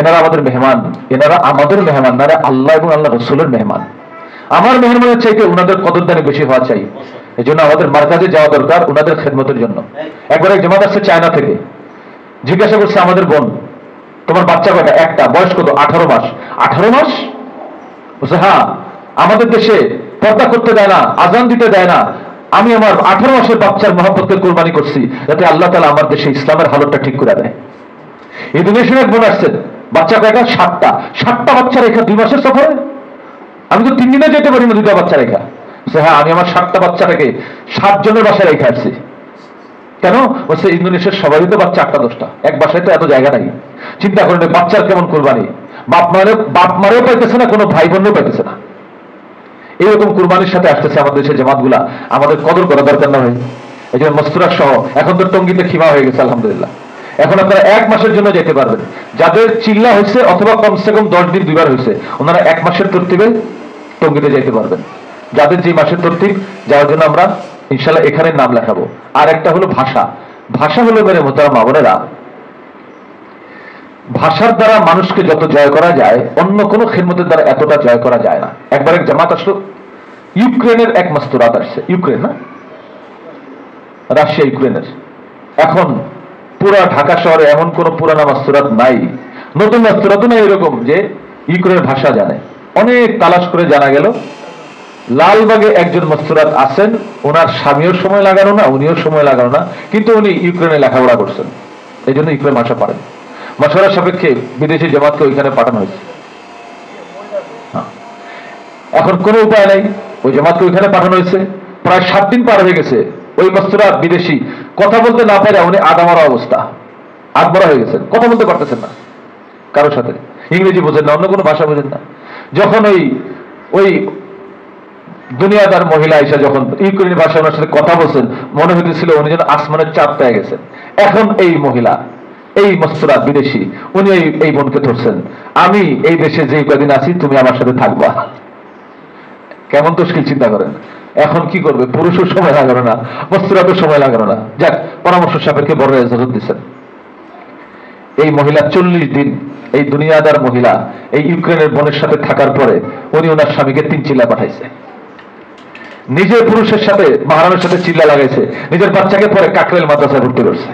এনারা আমাদের মেহমান, এনারা আমাদের মেহমান না, আল্লাহ এবং আল্লাহ রসুলের মেহমান। আমার মেহমানের চাইতে ওনাদের কদরদানি বেশি হওয়া চাই। এই জন্য আমাদের মার্কাজে যাওয়া দরকার ওনাদের খেদমতের জন্য। একবার এক জামাত আসছে চায়না থেকে, জিজ্ঞাসা করছে আমাদের বোন, তোমার বাচ্চা কয়টা? একটা। বয়স কত? 18 মাস। 18 মাস? বলছে হ্যাঁ, আমাদের দেশে পর্দা করতে দেয় না, আজান দিতে দেয় না। আমি আমার 18 মাসের বাচ্চার মহব্বতকে কোরবানি করছি যাতে আল্লাহ তাআলা আমার দেশে ইসলামের হালতটা ঠিক করে দেয়। ইন্দোনেশিয়ার এক বোন আসছেন, বাচ্চা কয়টা? 7টা। 7টা বাচ্চা রেখা 2 মাসের সফরে? আমি তো 3 দিনে যেতে পারি না 2টা বাচ্চা রেখা। হ্যাঁ, আমি আমার 7টা বাচ্চাটাকে 7 জনের বাসায় রেখে আসছি। কেন? বলছে ইন্দোনেশিয়ার সবারই তো বাচ্চা 8টা 10টা, এক বাসায় তো এত জায়গা নাই। চিন্তা করেন বাচ্চার কেমন কুরবানি, বাপ মারেও পাইতেছে না, কোনো ভাই বোনও পাইতেছে না। এইরকম কুরবানির সাথে আসতেছে আমাদের দেশের জামাতগুলা, আমাদের কদর করা দরকার না ভাই। এই জন্য মস্তুরা সহ এখন তো টঙ্গিতে খিমা হয়ে গেছে আলহামদুলিল্লাহ। এখন আপনারা 1 মাসের জন্য যেতে পারবেন। যাদের চিল্লা হয়েছে অথবা কমসে কম 10 দিন 2বার হয়েছে, ওনারা 1 মাসের তরতিবে টঙ্গিতে যেতে পারবেন। যাদের যে মাসের তরতিব যাওয়ার জন্য আমরা ইনশাল্লাহ এখানে নাম লেখাবো। আর একটা হলো ভাষা। ভাষা হলো মেরে মোহতারাম মা বোনেরা, ভাষার দ্বারা মানুষকে যত জয় করা যায় অন্য কোনো খিদমতের দ্বারা এতটা জয় করা যায় না। একবার এক জামাত আসলো, ইউক্রেনের এক মাস্তুরাত আসছে। ইউক্রেন না, রাশিয়া ইউক্রেনের। এখন পুরা ঢাকা শহরে এমন কোন পুরানা মাস্তুরাত নাই, নতুন মাস্তুরাতও নাই এরকম যে ইউক্রেনের ভাষা জানে। অনেক তালাশ করে জানা গেল লালবাগে একজন মাস্তুরাত আছেন, ওনার স্বামীও সময় লাগানো না, উনিও সময় লাগানো না, কিন্তু উনি ইউক্রেনে লেখাপড়া করছেন, এই জন্য ইউক্রেন ভাষা পারেন। মশওয়ারা সাপেক্ষে বিদেশি জামাতকে ওইখানে পাঠানো হয়েছে। এখন কোনো উপায় নাই, ওই জামাতকে ওইখানে পাঠানো হয়েছে। প্রায় 7 দিন পার হয়ে গেছে, ওই মাস্তুরাত বিদেশি কথা বলতে না পারে উনি আদামরা অবস্থা, আদমরা হয়ে গেছেন, কথা বলতে পারতেছেন না কারোর সাথে, ইংরেজি বোঝেন না, অন্য কোনো ভাষা বোঝেন না। যখন ওই দুনিয়াদার মহিলা এসে যখন ইউক্রেনি ভাষা ওনার সাথে কথা বলছেন, মনে হইতেছিল উনি যেন আসমানের চাঁদ পেয়ে গেছেন। এখন এই মহিলা, এই মাস্তুরাত বিদেশি, উনি এই বোনকে ধরছেন, আমি এই দেশে যে কদিন আছি তুমি আমার সাথে থাকবা। কেমন তশকিল চিন্তা করেন। এখন কি করবে? পুরুষও সময় লাগানো না, মাস্তুরাতও সময় লাগানো না। যাক, পরামর্শ সাপেক্ষে বড় ইজাজত দিচ্ছেন। এই মহিলা 40 দিন, এই দুনিয়াদার মহিলা এই ইউক্রেনের বোনের সাথে থাকার পরে উনি ওনার স্বামীকে 3 চিল্লা পাঠাইছে। নিজের পুরুষের সাথে, মাহরামের সাথে চিল্লা লাগাইছে, নিজের বাচ্চাকে পরে কাকরেল মাদ্রাসায় ভর্তি করছে।